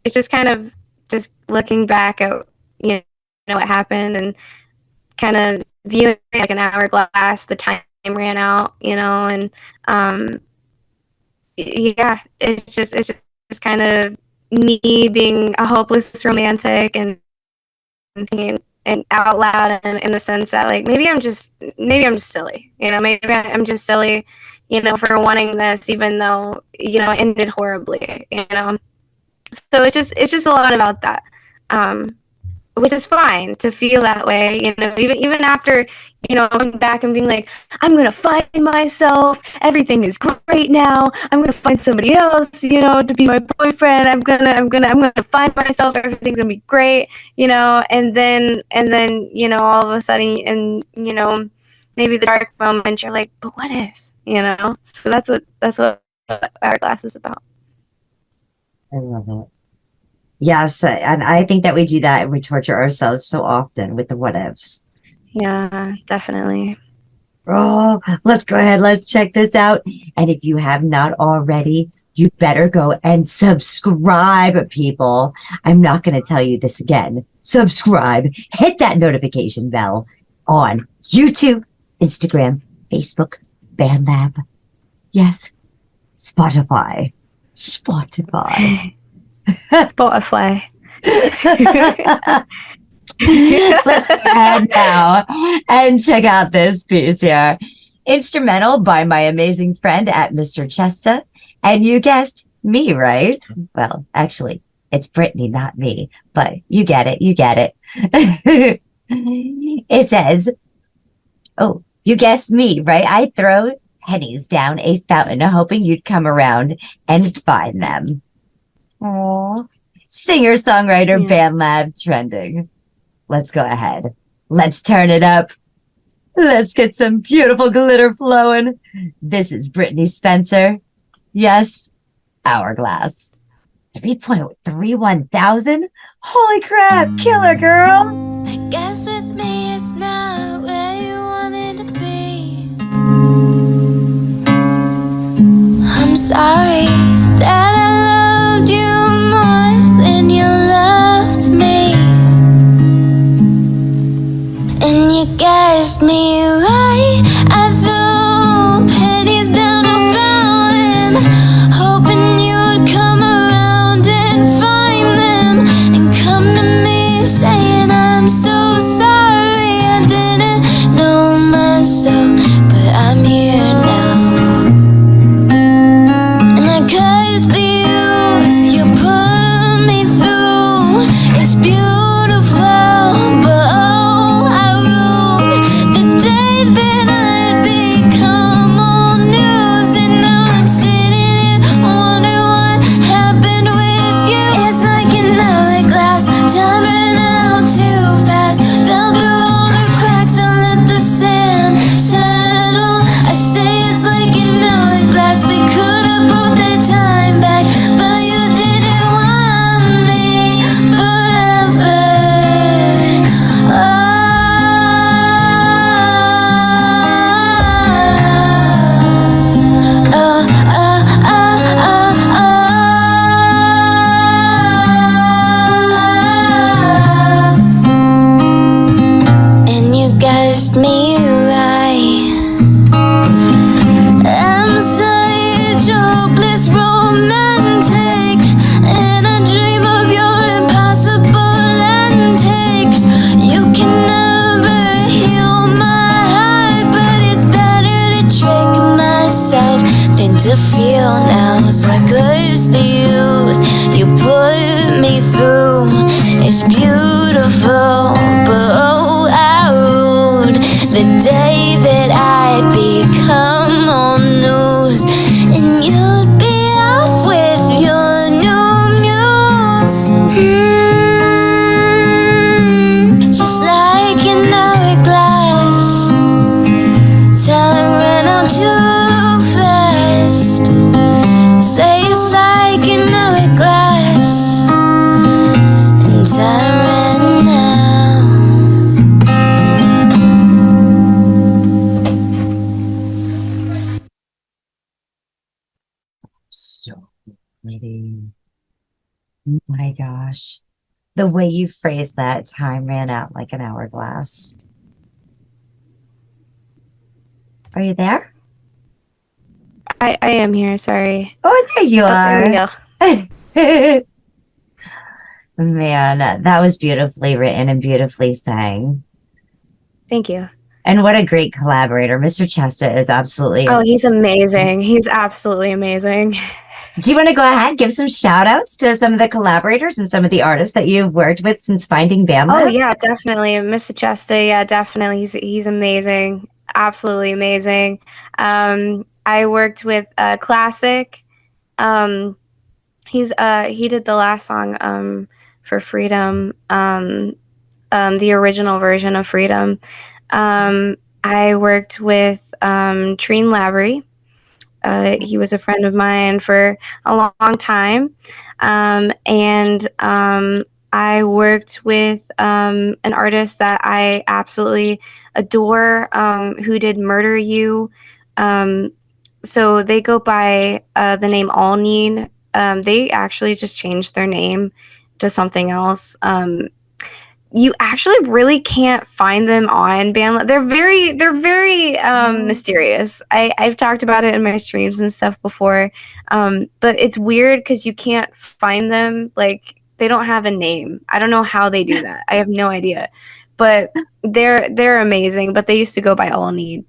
It's just kind of just looking back at, what happened, and kind of viewing it like an hourglass. The time ran out, and it's just kind of me being a hopeless romantic and thinking and out loud, in the sense that, like, maybe I'm just silly, maybe I'm just silly, for wanting this, even though, it ended horribly, So it's just a lot about that, which is fine to feel that way, even after, going back and being like, I'm gonna find myself, everything is great now, I'm gonna find somebody else, to be my boyfriend, I'm gonna find myself, everything's gonna be great, and then all of a sudden, and maybe the dark moments, you're like, but what if, so that's what Hourglass is about. I love it. Yes, and I think that we do that, and we torture ourselves so often with the what ifs. Yeah, definitely. Oh, let's go ahead. Let's check this out. And if you have not already, you better go and subscribe, people. I'm not going to tell you this again. Subscribe. Hit that notification bell on YouTube, Instagram, Facebook, BandLab. Yes, Spotify. Spotify. Let's go ahead now and check out this piece here. Instrumental by my amazing friend at Mr. Chesta. And you guessed me, right? Well, actually, it's Brittney, not me. But you get it. You get it. It says, oh, you guessed me, right? I throw pennies down a fountain, hoping you'd come around and find them. Aww. Singer-songwriter BandLab trending. Let's go ahead. Let's turn it up. Let's get some beautiful glitter flowing. This is Brittney Spencer. Yes, Hourglass. 3.31 thousand? Holy crap, killer girl. I guess with me it's not where you wanted to be. I'm sorry that I loved you more than you loved me. And you guessed me right. I threw pennies down a fountain, hoping you'd come around and find them, and come to me saying I'm so sorry I didn't know myself, but I'm here now. And I cursed the youth you put me through. It's beautiful, but oh, I ruined the day that I'd become old news. And now I'm sitting here wondering what happened with you. It's like an hourglass, time ran out too fast. Fell through all the cracks and let the sand settle. I say it's like an hourglass, we could have both had time back, but you didn't want me forever. And you guessed me right. I'm such a hopeless romantic, and I dream of your impossible antics. You can never heal my heart, but it's better to trick myself than to feel now. So I curse the youth you put me through. It's beautiful, but oh, I ruined the day that I'd become old news, and you'd be off with your new muse. Oh my gosh. The way you phrased that, time ran out like an hourglass. Are you there? I am here. Sorry. Oh, there you There we are. Man, that was beautifully written and beautifully sang. Thank you. And what a great collaborator. Mr. Chesta is absolutely. Oh, he's amazing. He's absolutely amazing. Do you want to go ahead and give some shout outs to some of the collaborators and some of the artists that you've worked with since finding Bandlab? Oh yeah, definitely. Mr. Chesta, yeah, definitely. He's amazing. Absolutely amazing. I worked with Classic. He did the last song for Freedom, the original version of Freedom. I worked with Treen Lavery. He was a friend of mine for a long time. And I worked with an artist that I absolutely adore, who did Murder You. So they go by the name All Need. They actually just changed their name to something else. You actually really can't find them on Bandlab. They're very mysterious. I've talked about it in my streams and stuff before, but it's weird because you can't find them. Like, they don't have a name. I don't know how they do that. I have no idea, but they're amazing. But they used to go by All Need,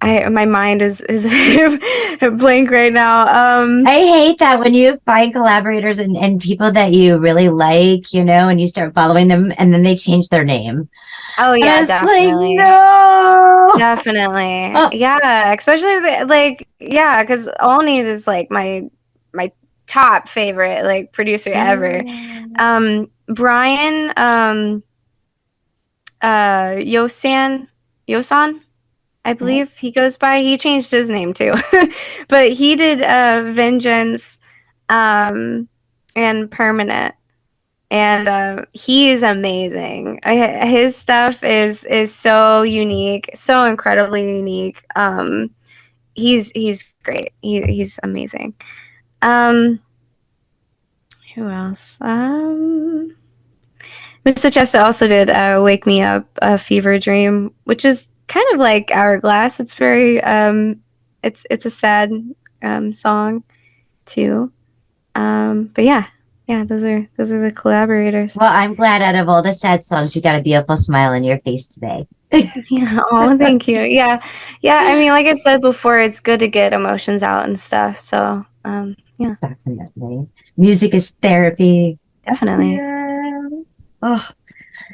my mind is blank right now. I hate that when you find collaborators and people that you really like, and you start following them and then they change their name. Oh yeah, definitely. Like, no, definitely. Yeah, especially because All Need is like my top favorite producer ever. Brian Yosan, I believe he goes by. He changed his name too, but he did Vengeance and Permanent, and he is amazing. His stuff is so unique, so incredibly unique. He's great. He's amazing. Who else? Mr. Chesta also did Wake Me Up, a Fever Dream, which is kind of like Hourglass. It's very it's a sad song too. But yeah, those are the collaborators. Well, I'm glad out of all the sad songs you got a beautiful smile on your face today. Yeah, oh, thank you. Yeah. I mean, like I said before, it's good to get emotions out and stuff. So yeah, definitely. Music is therapy. Definitely. Yeah. Oh,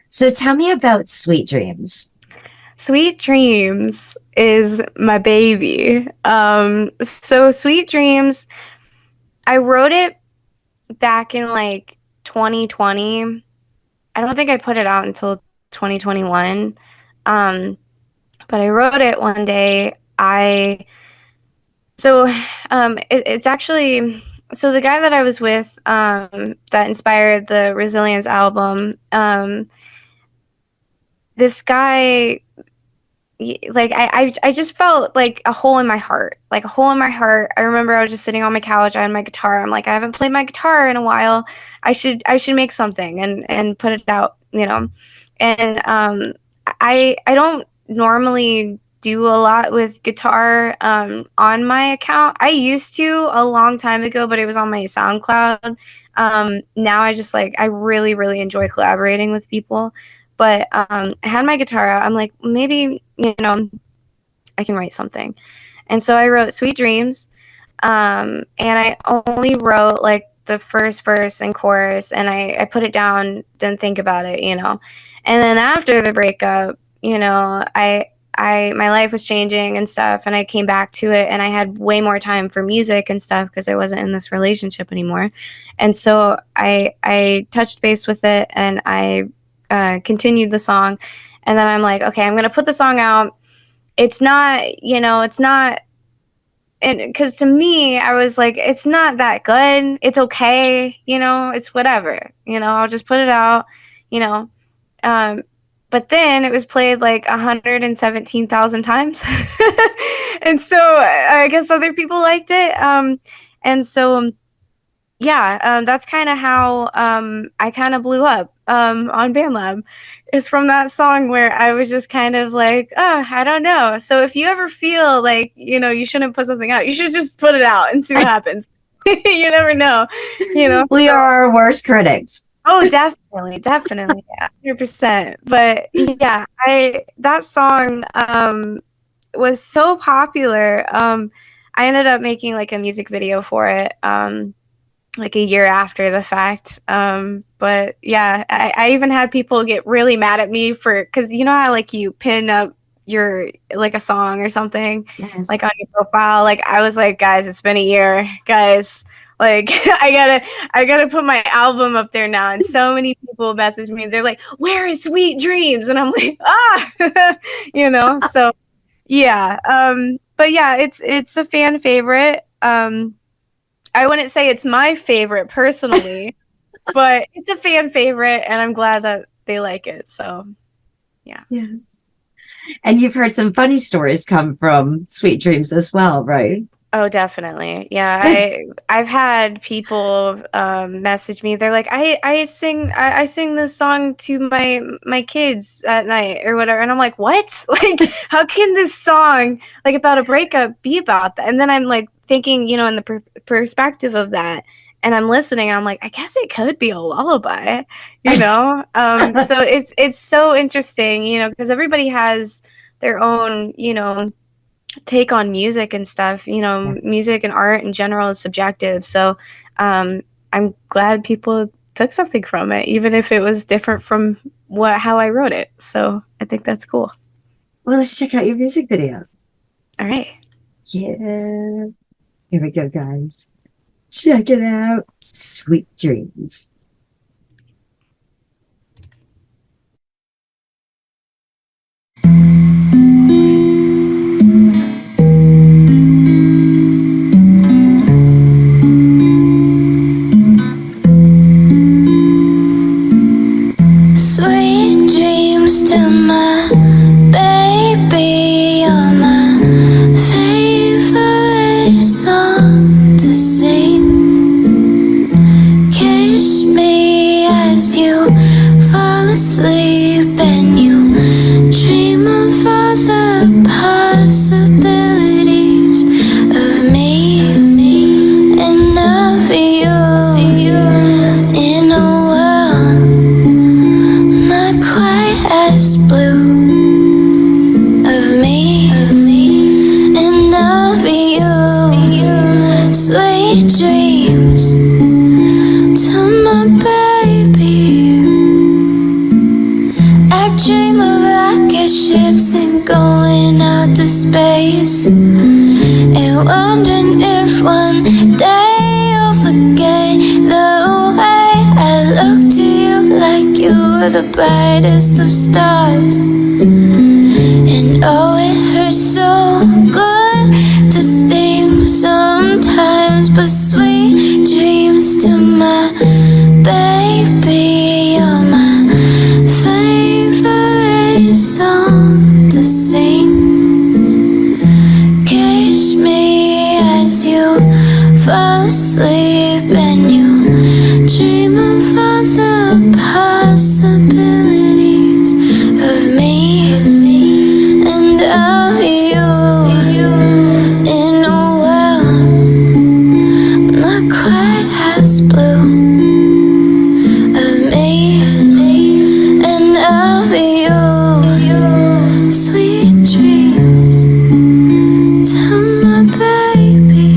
so tell me about Sweet Dreams. Sweet Dreams is my baby. So Sweet Dreams, I wrote it back in 2020. I don't think I put it out until 2021. But I wrote it one day. It's actually, so the guy that I was with, that inspired the Resilience album, this guy, I just felt like a hole in my heart. I remember I was just sitting on my couch. I had my guitar. I'm like, I haven't played my guitar in a while. I should make something and put it out, And I don't normally do a lot with guitar on my account. I used to a long time ago, but it was on my SoundCloud. Now I really, really enjoy collaborating with people. But I had my guitar out. I'm like, maybe, I can write something. And so I wrote Sweet Dreams. And I only wrote the first verse and chorus, and I put it down, didn't think about it, And then after the breakup, my life was changing and stuff, and I came back to it, and I had way more time for music and stuff because I wasn't in this relationship anymore. And so I touched base with it, and I continued the song, and then I'm like, okay, I'm gonna put the song out. It's not, and because to me, I was like, it's not that good. It's okay, it's whatever. I'll just put it out, but then it was played like 117,000 times. And so I guess other people liked it. And so, that's kind of how I kind of blew up on BandLab, is from that song where I was just kind of like, oh, I don't know. So if you ever feel like, you shouldn't put something out, you should just put it out and see what happens. You never know. We are our worst critics. Oh, definitely, 100%. But yeah, that song was so popular. I ended up making like a music video for it, like a year after the fact. But yeah, I even had people get really mad at me because you know how like you pin up your like a song or something, Yes. like on your profile. Like I was like, guys, it's been a year, guys. Like I gotta put my album up there now. And so many people message me. They're like, where is Sweet Dreams? And I'm like, so yeah. But yeah, it's a fan favorite. I wouldn't say it's my favorite personally, but it's a fan favorite, and I'm glad that they like it. So yeah. Yes. And you've heard some funny stories come from Sweet Dreams as well, right? Oh, definitely. Yeah, I've had people message me. They're like, I sing this song to my kids at night or whatever, and I'm like, what? Like, how can this song like about a breakup be about that? And then I'm like thinking, in the perspective of that, and I'm listening, and I'm like, I guess it could be a lullaby, So it's so interesting, because everybody has their own, take on music and stuff. Yes. Music and art in general is subjective. So I'm glad people took something from it, even if it was different from how I wrote it. So I think that's cool. Well, let's check out your music video. All right. Yeah. Here we go, guys. Check it out. Sweet Dreams. Sweet dreams to my baby, you're my favorite song to sing. Kiss me as you fall asleep and you dream of all the possibilities of me and of you in a world not quite as blue, of me and of you. Sweet dreams to my baby. I dream of rocket ships and going out to space, and wondering if one day you'll forget the way I look to you like you were the brightest of stars. And oh, it hurts so good to think sometimes, but sweet dreams to my baby, you're my favorite song to sing. Kiss me as you fall asleep and you dream of all the possibilities of me and of you in a world not quite as blue, of me and of you. Sweet dreams to my baby.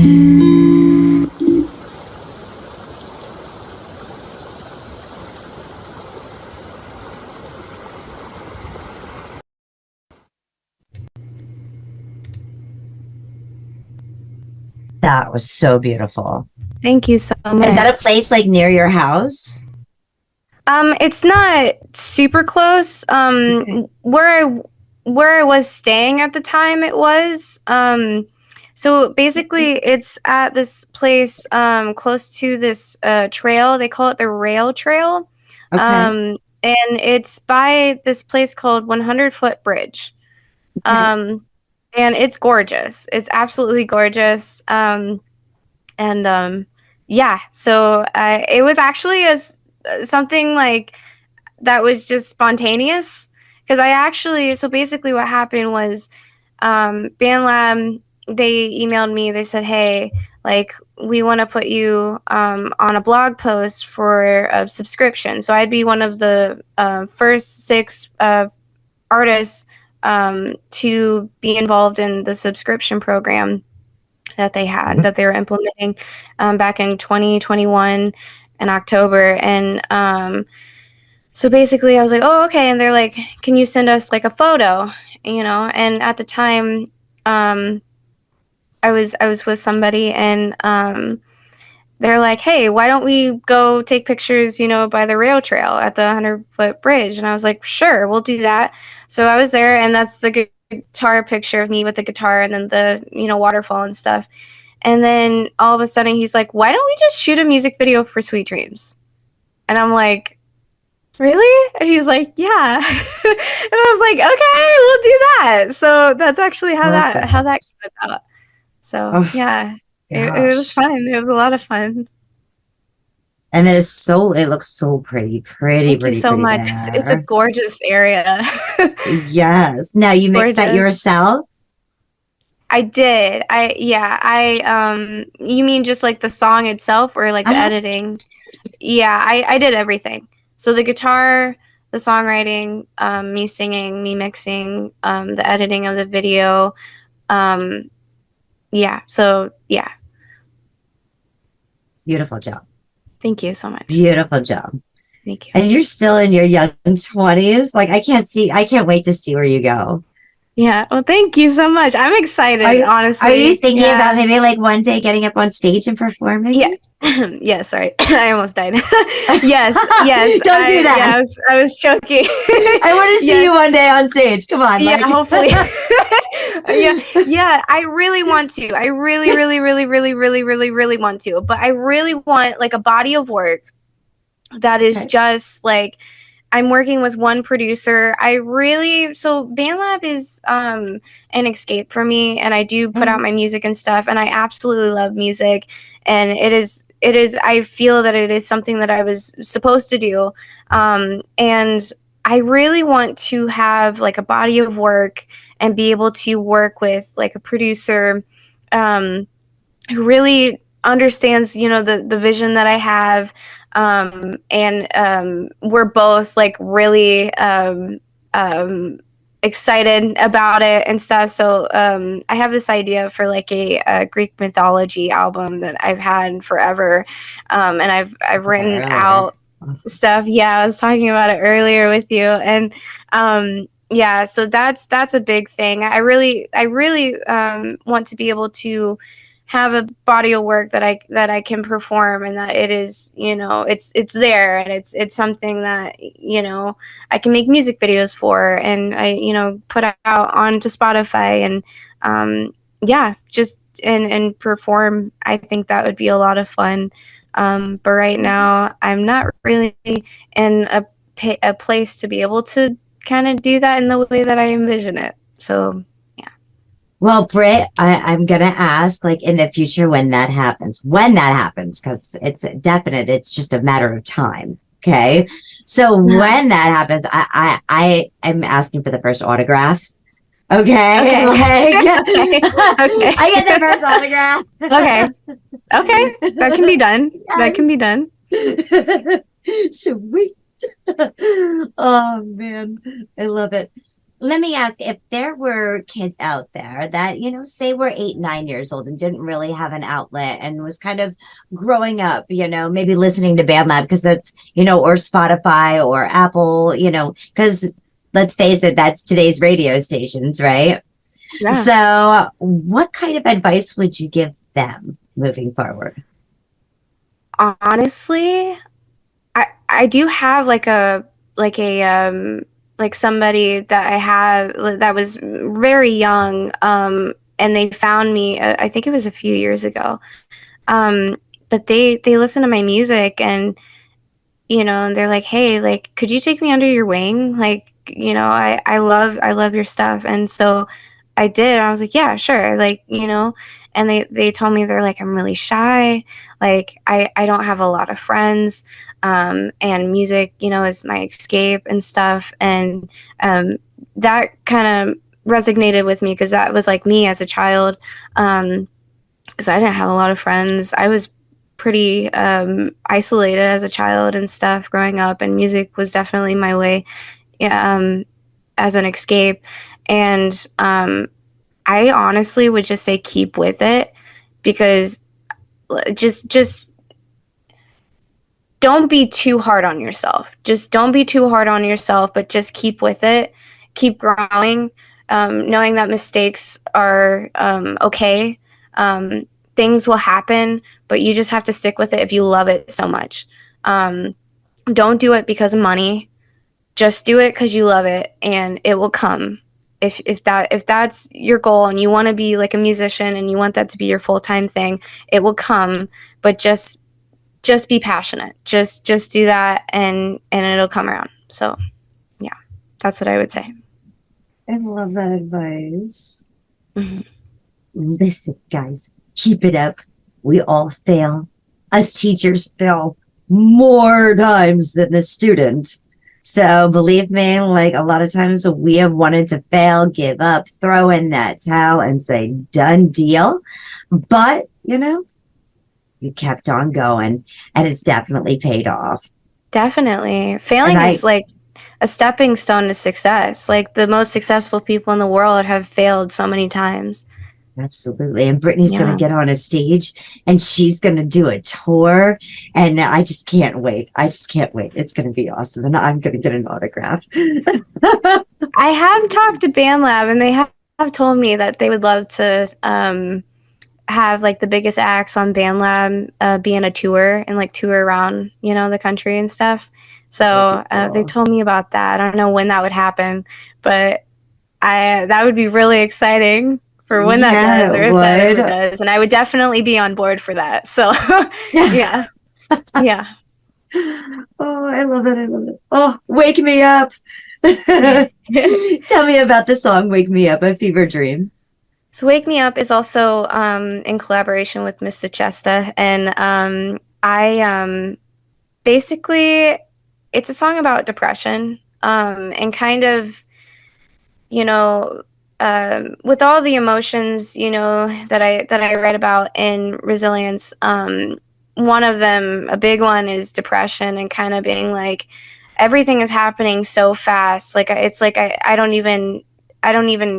That was so beautiful. Thank you so much. Is that a place like near your house? It's not super close. Where I was staying at the time, it was. So basically, it's at this place close to this trail. They call it the rail trail. Okay. and it's by this place called 100 Foot Bridge. And it's gorgeous. It's absolutely gorgeous. Yeah, so it was actually something like that was just spontaneous, because so basically what happened was BandLab, they emailed me, they said, hey, like, we want to put you on a blog post for a subscription. So I'd be one of the first 6 artists to be involved in the subscription program that they had, that they were implementing back in 2021 in October. And so basically I was like, oh, okay. And they're like, can you send us like a photo, and at the time I was with somebody, and they're like, hey, why don't we go take pictures, by the rail trail at the 100 Foot Bridge? And I was like, sure, we'll do that. So I was there, and that's the guitar picture of me with the guitar, and then the, waterfall and stuff. And then all of a sudden he's like, why don't we just shoot a music video for Sweet Dreams? And I'm like, really? And he's like, yeah. And I was like, okay, we'll do that. So that's actually how that came about. So yeah, it was fun. It was a lot of fun. And it looks so pretty. Thank you so much. It's a gorgeous area. Yes. Now you mixed that yourself? I did. You mean just like the song itself, or like the editing? Yeah, I did everything. So the guitar, the songwriting, me singing, me mixing, the editing of the video. Yeah. So yeah. Beautiful job. Thank you so much. Beautiful job. Thank you. And you're still in your young 20s. Like, I can't wait to see where you go. Yeah. Well, thank you so much. I'm excited, honestly. Are you thinking about maybe like one day getting up on stage and performing? Yeah. Yeah, sorry. I almost died. Yes. Don't do that. Yes, I was choking. I want to see you one day on stage. Come on. Yeah, hopefully. Yeah. I really want to. I really, really, really, really, really, really, really want to. But I really want like a body of work that is just like, I'm working with one producer. So BandLab is an escape for me, and I do put out my music and stuff, and I absolutely love music, and it is I feel that it is something that I was supposed to do, and I really want to have like a body of work and be able to work with like a producer who really understands, the vision that I have, and we're both like really excited about it and stuff. So I have this idea for like a Greek mythology album that I've had forever, and I've written out stuff. Yeah, I was talking about it earlier with you, and yeah, so that's a big thing. I really want to be able to have a body of work that I can perform, and that it is, it's there, and it's something that, I can make music videos for, and I, put out onto Spotify, and yeah, just and perform. I think that would be a lot of fun. But right now I'm not really in a place to be able to kind of do that in the way that I envision it. So well, Britt, I'm going to ask, like, in the future when that happens, because it's definite, it's just a matter of time. Okay. So when that happens, I am asking for the first autograph. Okay. Okay. I get the first autograph. Okay. That can be done. Yes. That can be done. Sweet. Oh, man. I love it. Let me ask, if there were kids out there that, say were 8, 9 years old and didn't really have an outlet and was kind of growing up, maybe listening to BandLab because that's, or Spotify or Apple, because let's face it, that's today's radio stations, right? Yeah. So what kind of advice would you give them moving forward? Honestly, I do have like somebody that I have that was very young, and they found me, I think it was a few years ago. But they listen to my music, and and they're like, hey, like, could you take me under your wing? Like, I love your stuff. And so I did. I was like, yeah, sure. Like, and they told me, they're like, I'm really shy. Like, I don't have a lot of friends. And music, is my escape and stuff. And that kind of resonated with me, because that was like me as a child. Because I didn't have a lot of friends. I was pretty isolated as a child and stuff growing up, and music was definitely my way as an escape. And I honestly would just say keep with it, because just don't be too hard on yourself. Just don't be too hard on yourself, but just keep with it. Keep growing, knowing that mistakes are okay. Things will happen, but you just have to stick with it if you love it so much. Don't do it because of money. Just do it because you love it, and it will come. If that's your goal, and you want to be like a musician, and you want that to be your full-time thing, it will come. But just be passionate. Just do that, and it'll come around. So, yeah, that's what I would say. I love that advice. Mm-hmm. Listen, guys, keep it up. We all fail. Us teachers fail more times than the student. So believe me, like, a lot of times we have wanted to fail, give up, throw in that towel and say, done deal. But, you kept on going, and it's definitely paid off. Definitely. Failing is like a stepping stone to success. Like, the most successful people in the world have failed so many times. Absolutely. And Brittney's going to get on a stage, and she's going to do a tour, and I just can't wait. It's going to be awesome, and I'm going to get an autograph. I have talked to BandLab, and they have told me that they would love to have like the biggest acts on BandLab be in a tour and like tour around, the country and stuff. So they told me about that. I don't know when that would happen, but that would be really exciing for when that does, or if that ever does. And I would definitely be on board for that. So yeah. Yeah. Oh, I love it. Oh, Wake Me Up. Tell me about the song Wake Me Up, a fever dream. So Wake Me Up is also in collaboration with Mr. Chesta. And I basically, it's a song about depression and kind of, with all the emotions, that I read about in Resilience, one of them, a big one, is depression, and kind of being like, everything is happening so fast. Like, it's like I don't even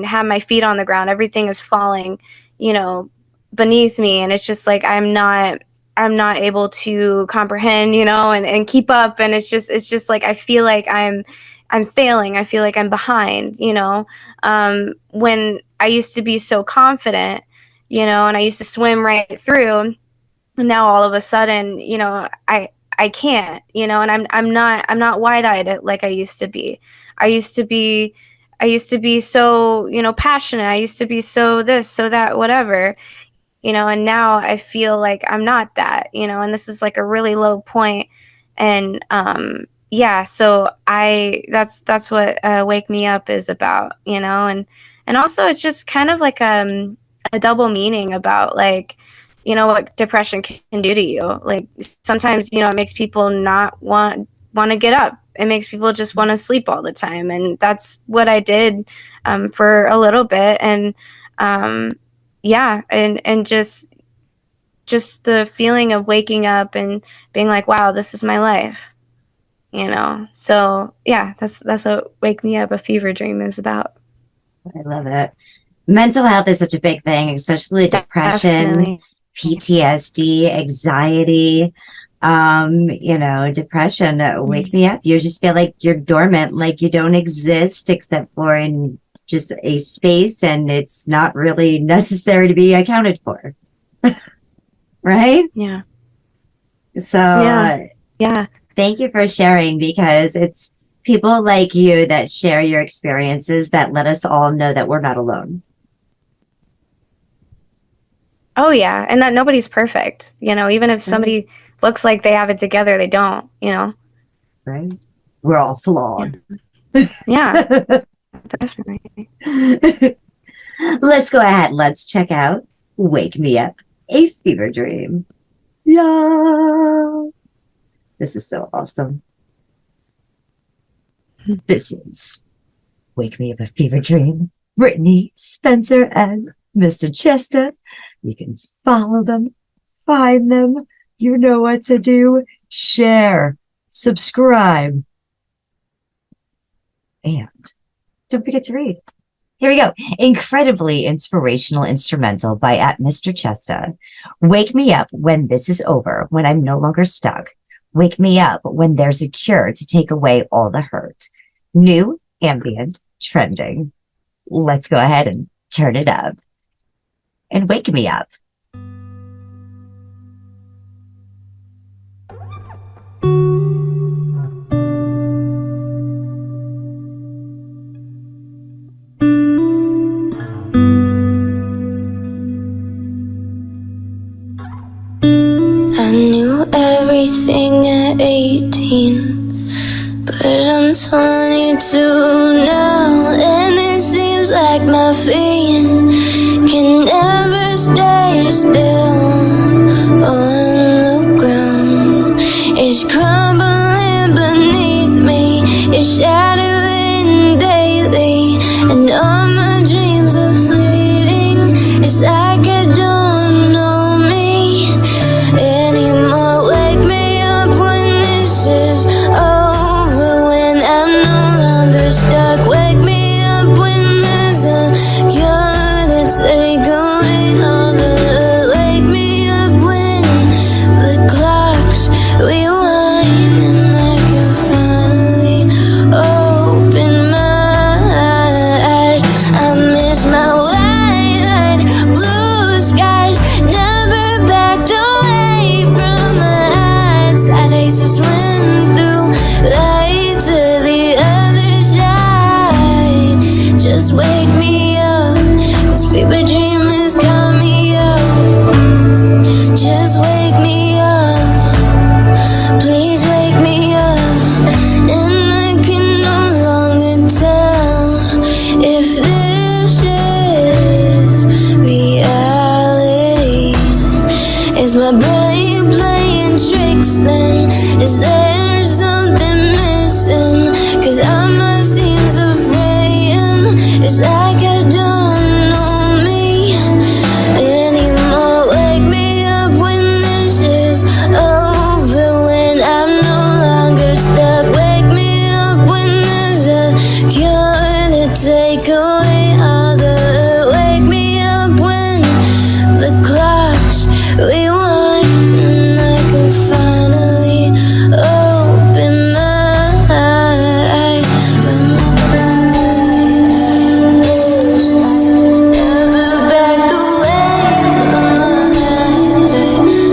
have my feet on the ground. Everything is falling, beneath me, and it's just like I'm not able to comprehend, and keep up. And it's just like I feel like I'm failing. I feel like I'm behind, when I used to be so confident, and I used to swim right through. And now all of a sudden, I can't, and I'm not wide-eyed like I used to be. I used to be so, passionate. I used to be so this, so that, whatever, and now I feel like I'm not that, and this is like a really low point. And, yeah, so that's what Wake Me Up is about, and also it's just kind of like a double meaning about, like, what depression can do to you. Like, sometimes, it makes people not want to get up. It makes people just want to sleep all the time. And that's what I did for a little bit. And yeah, and just the feeling of waking up and being like, wow, this is my life. So yeah, that's what Wake Me Up, a fever dream is about. I love it. Mental health is such a big thing, especially depression, definitely. PTSD, anxiety, depression. Wake me up. You just feel like you're dormant, like you don't exist except for in just a space, and it's not really necessary to be accounted for. Right? Yeah. So yeah. Thank you for sharing, because it's people like you that share your experiences that let us all know that we're not alone. Oh yeah, and that nobody's perfect. Even if somebody looks like they have it together, they don't. flaws, right? We're all flawed. Yeah, definitely. Let's go ahead. Let's check out Wake Me Up, a Fever Dream. Yeah. This is so awesome. This is Wake Me Up, a Fever Dream. Brittney Spencer and Mr. Chester. You can follow them, find them. You know what to do. Share, subscribe, and don't forget to read. Here we go. Incredibly inspirational instrumental by at Mr. Chester. Wake me up when this is over, when I'm no longer stuck. Wake me up when there's a cure to take away all the hurt. New, ambient, trending. Let's go ahead and turn it up. And wake me up. I knew everything at 18, but I'm 22 now, and it seems like my feet can never stay still on the ground. It's crumbling beneath me, it's shattering daily, and all my dreams are fleeting. It's like I don't know me anymore. Wake me up when this is over, when I'm no longer stuck. Wake me up when there's a cure to take away all the. Wake me up when the clocks rewind and I can finally open my eyes. I miss my white blue skies, never backed away from the heights. I'd hate to swim through right to the other side. Just wake me up, this fever dream has got me up. Just wake me up, please wake me up. And I can no longer tell if this is reality. Is my brain playing tricks then? Is there something missing? 'Cause all my seems of fraying. It's like I don't know me anymore. Wake me up when this is over, when I'm no longer stuck. Wake me up when there's a cure to take away all the. Wake me up when the clocks rewind and I can finally open my eyes. Blue skies, never backed away from the night.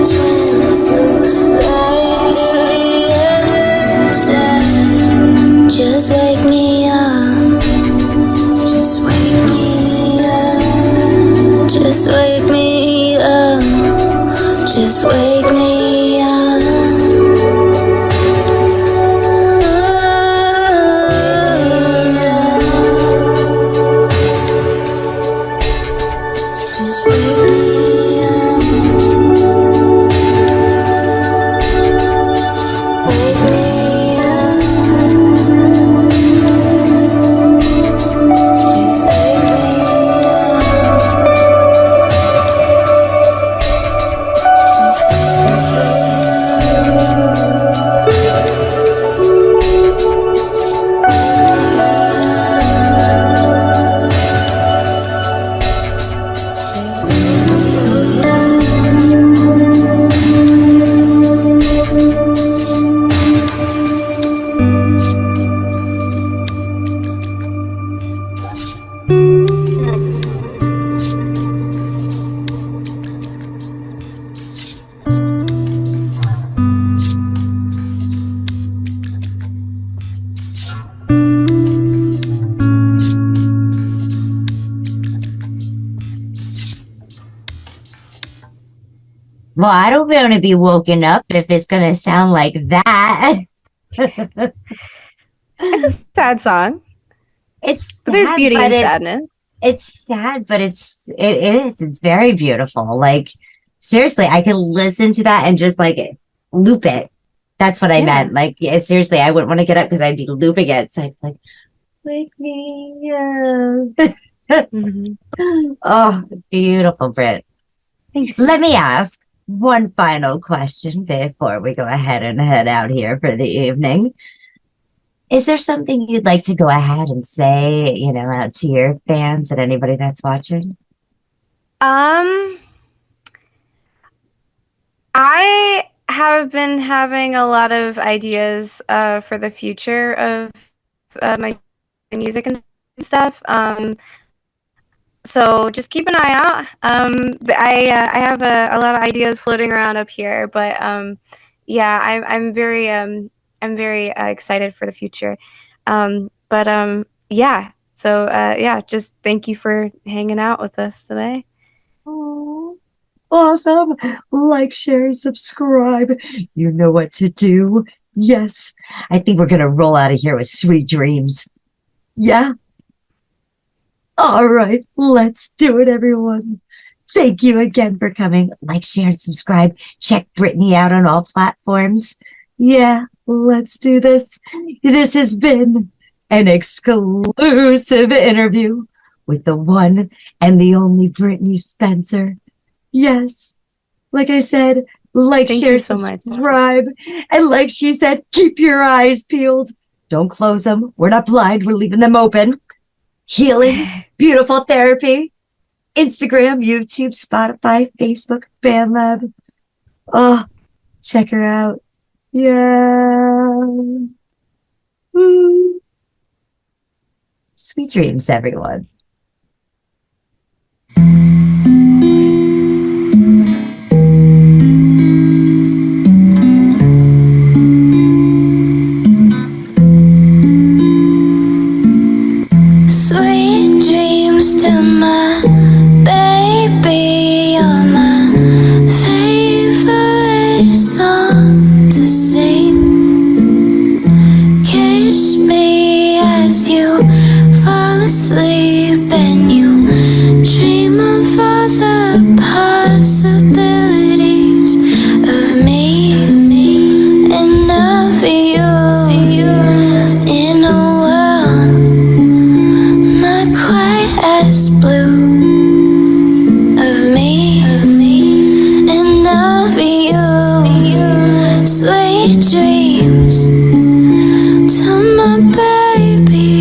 Swim through light to the other side. Just wake me up. Just wake me up. Just wake me up. Just wake me up. Just wake me up. Wake me up. Just wake me up. Just Well, I don't want to be woken up if it's going to sound like that. It's a sad song. It's but there's sad, beauty but in sadness. It's sad, but it is. It's very beautiful. Like, seriously, I could listen to that and just like loop it. That's what I meant. Like, yeah, seriously, I wouldn't want to get up because I'd be looping it. So I'd be like, wake me up. Oh, beautiful, Britt. Thanks. Let me ask one final question before we go ahead and head out here for the evening. Is there something you'd like to go ahead and say, you know, out to your fans and anybody that's watching? I have been having a lot of ideas for the future of my music and stuff. So just keep an eye out. I have a lot of ideas floating around up here, but yeah, I'm very excited for the future. Yeah. So yeah, just thank you for hanging out with us today. Oh, awesome. Like, share, subscribe. You know what to do. Yes. I think we're going to roll out of here with sweet dreams. Yeah. All right. Let's do it, everyone. Thank you again for coming. Like, share, and subscribe. Check Brittney out on all platforms. Yeah. Let's do this. This has been an exclusive interview with the one and the only Brittney Spencer. Yes. Like I said, like, Thank share, you so much. subscribe. And like she said, keep your eyes peeled. Don't close them. We're not blind. We're leaving them open. Healing, beautiful therapy. Instagram, YouTube, Spotify, Facebook, BandLab. Oh, check her out. Yeah. Woo. Sweet dreams, everyone. Sweet dreams to my baby, you're my favorite song to sing. Kiss me as you fall asleep and you dream of all the possibilities of me and of you in a world not quite as blue, of me and of you. Sweet dreams to my baby.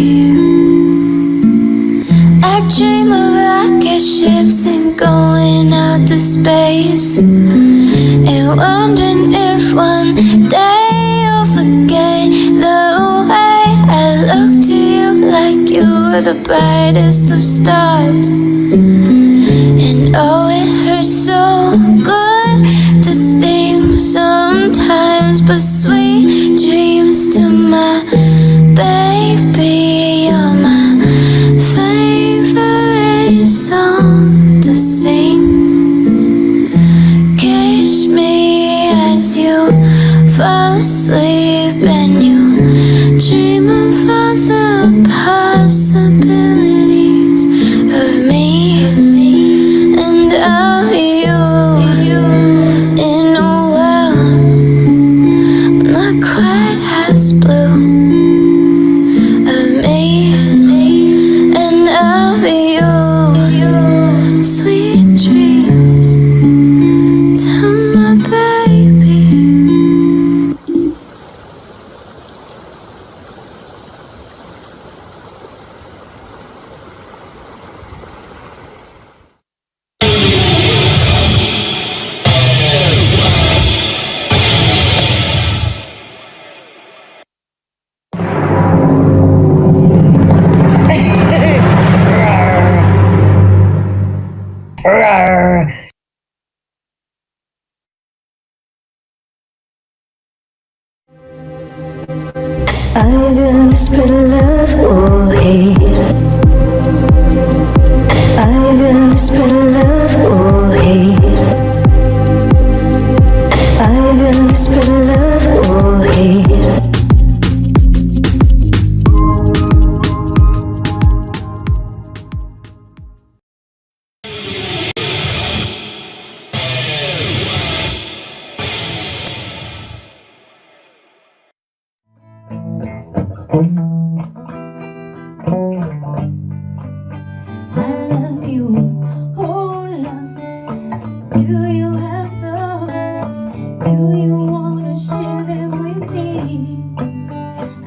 I dream of rocket ships and going out to space, and wondering if one day you'll forget the way I look to you, like you were the brightest of stars. And oh, it hurts so good to think sometimes, but sweet dreams to my baby, you're my favorite song to sing. Kiss me as you fall asleep and you dream of all the possibilities of me and of you in a world not quite as blue, of me and of you. Sweet dreams to my baby. Are you gonna spread love or hate? Are you gonna spread love or hate? Are you gonna spread love or hate? love you, oh loves. Do you have thoughts? Do you wanna share them with me?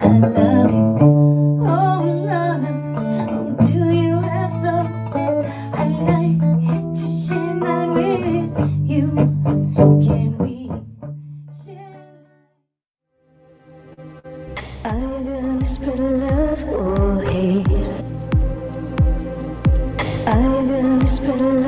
I love you, oh loves. Oh, do you have thoughts? I'd like to share mine with you. Can we share? Are you gonna spread love or hate? Are you gonna spread love?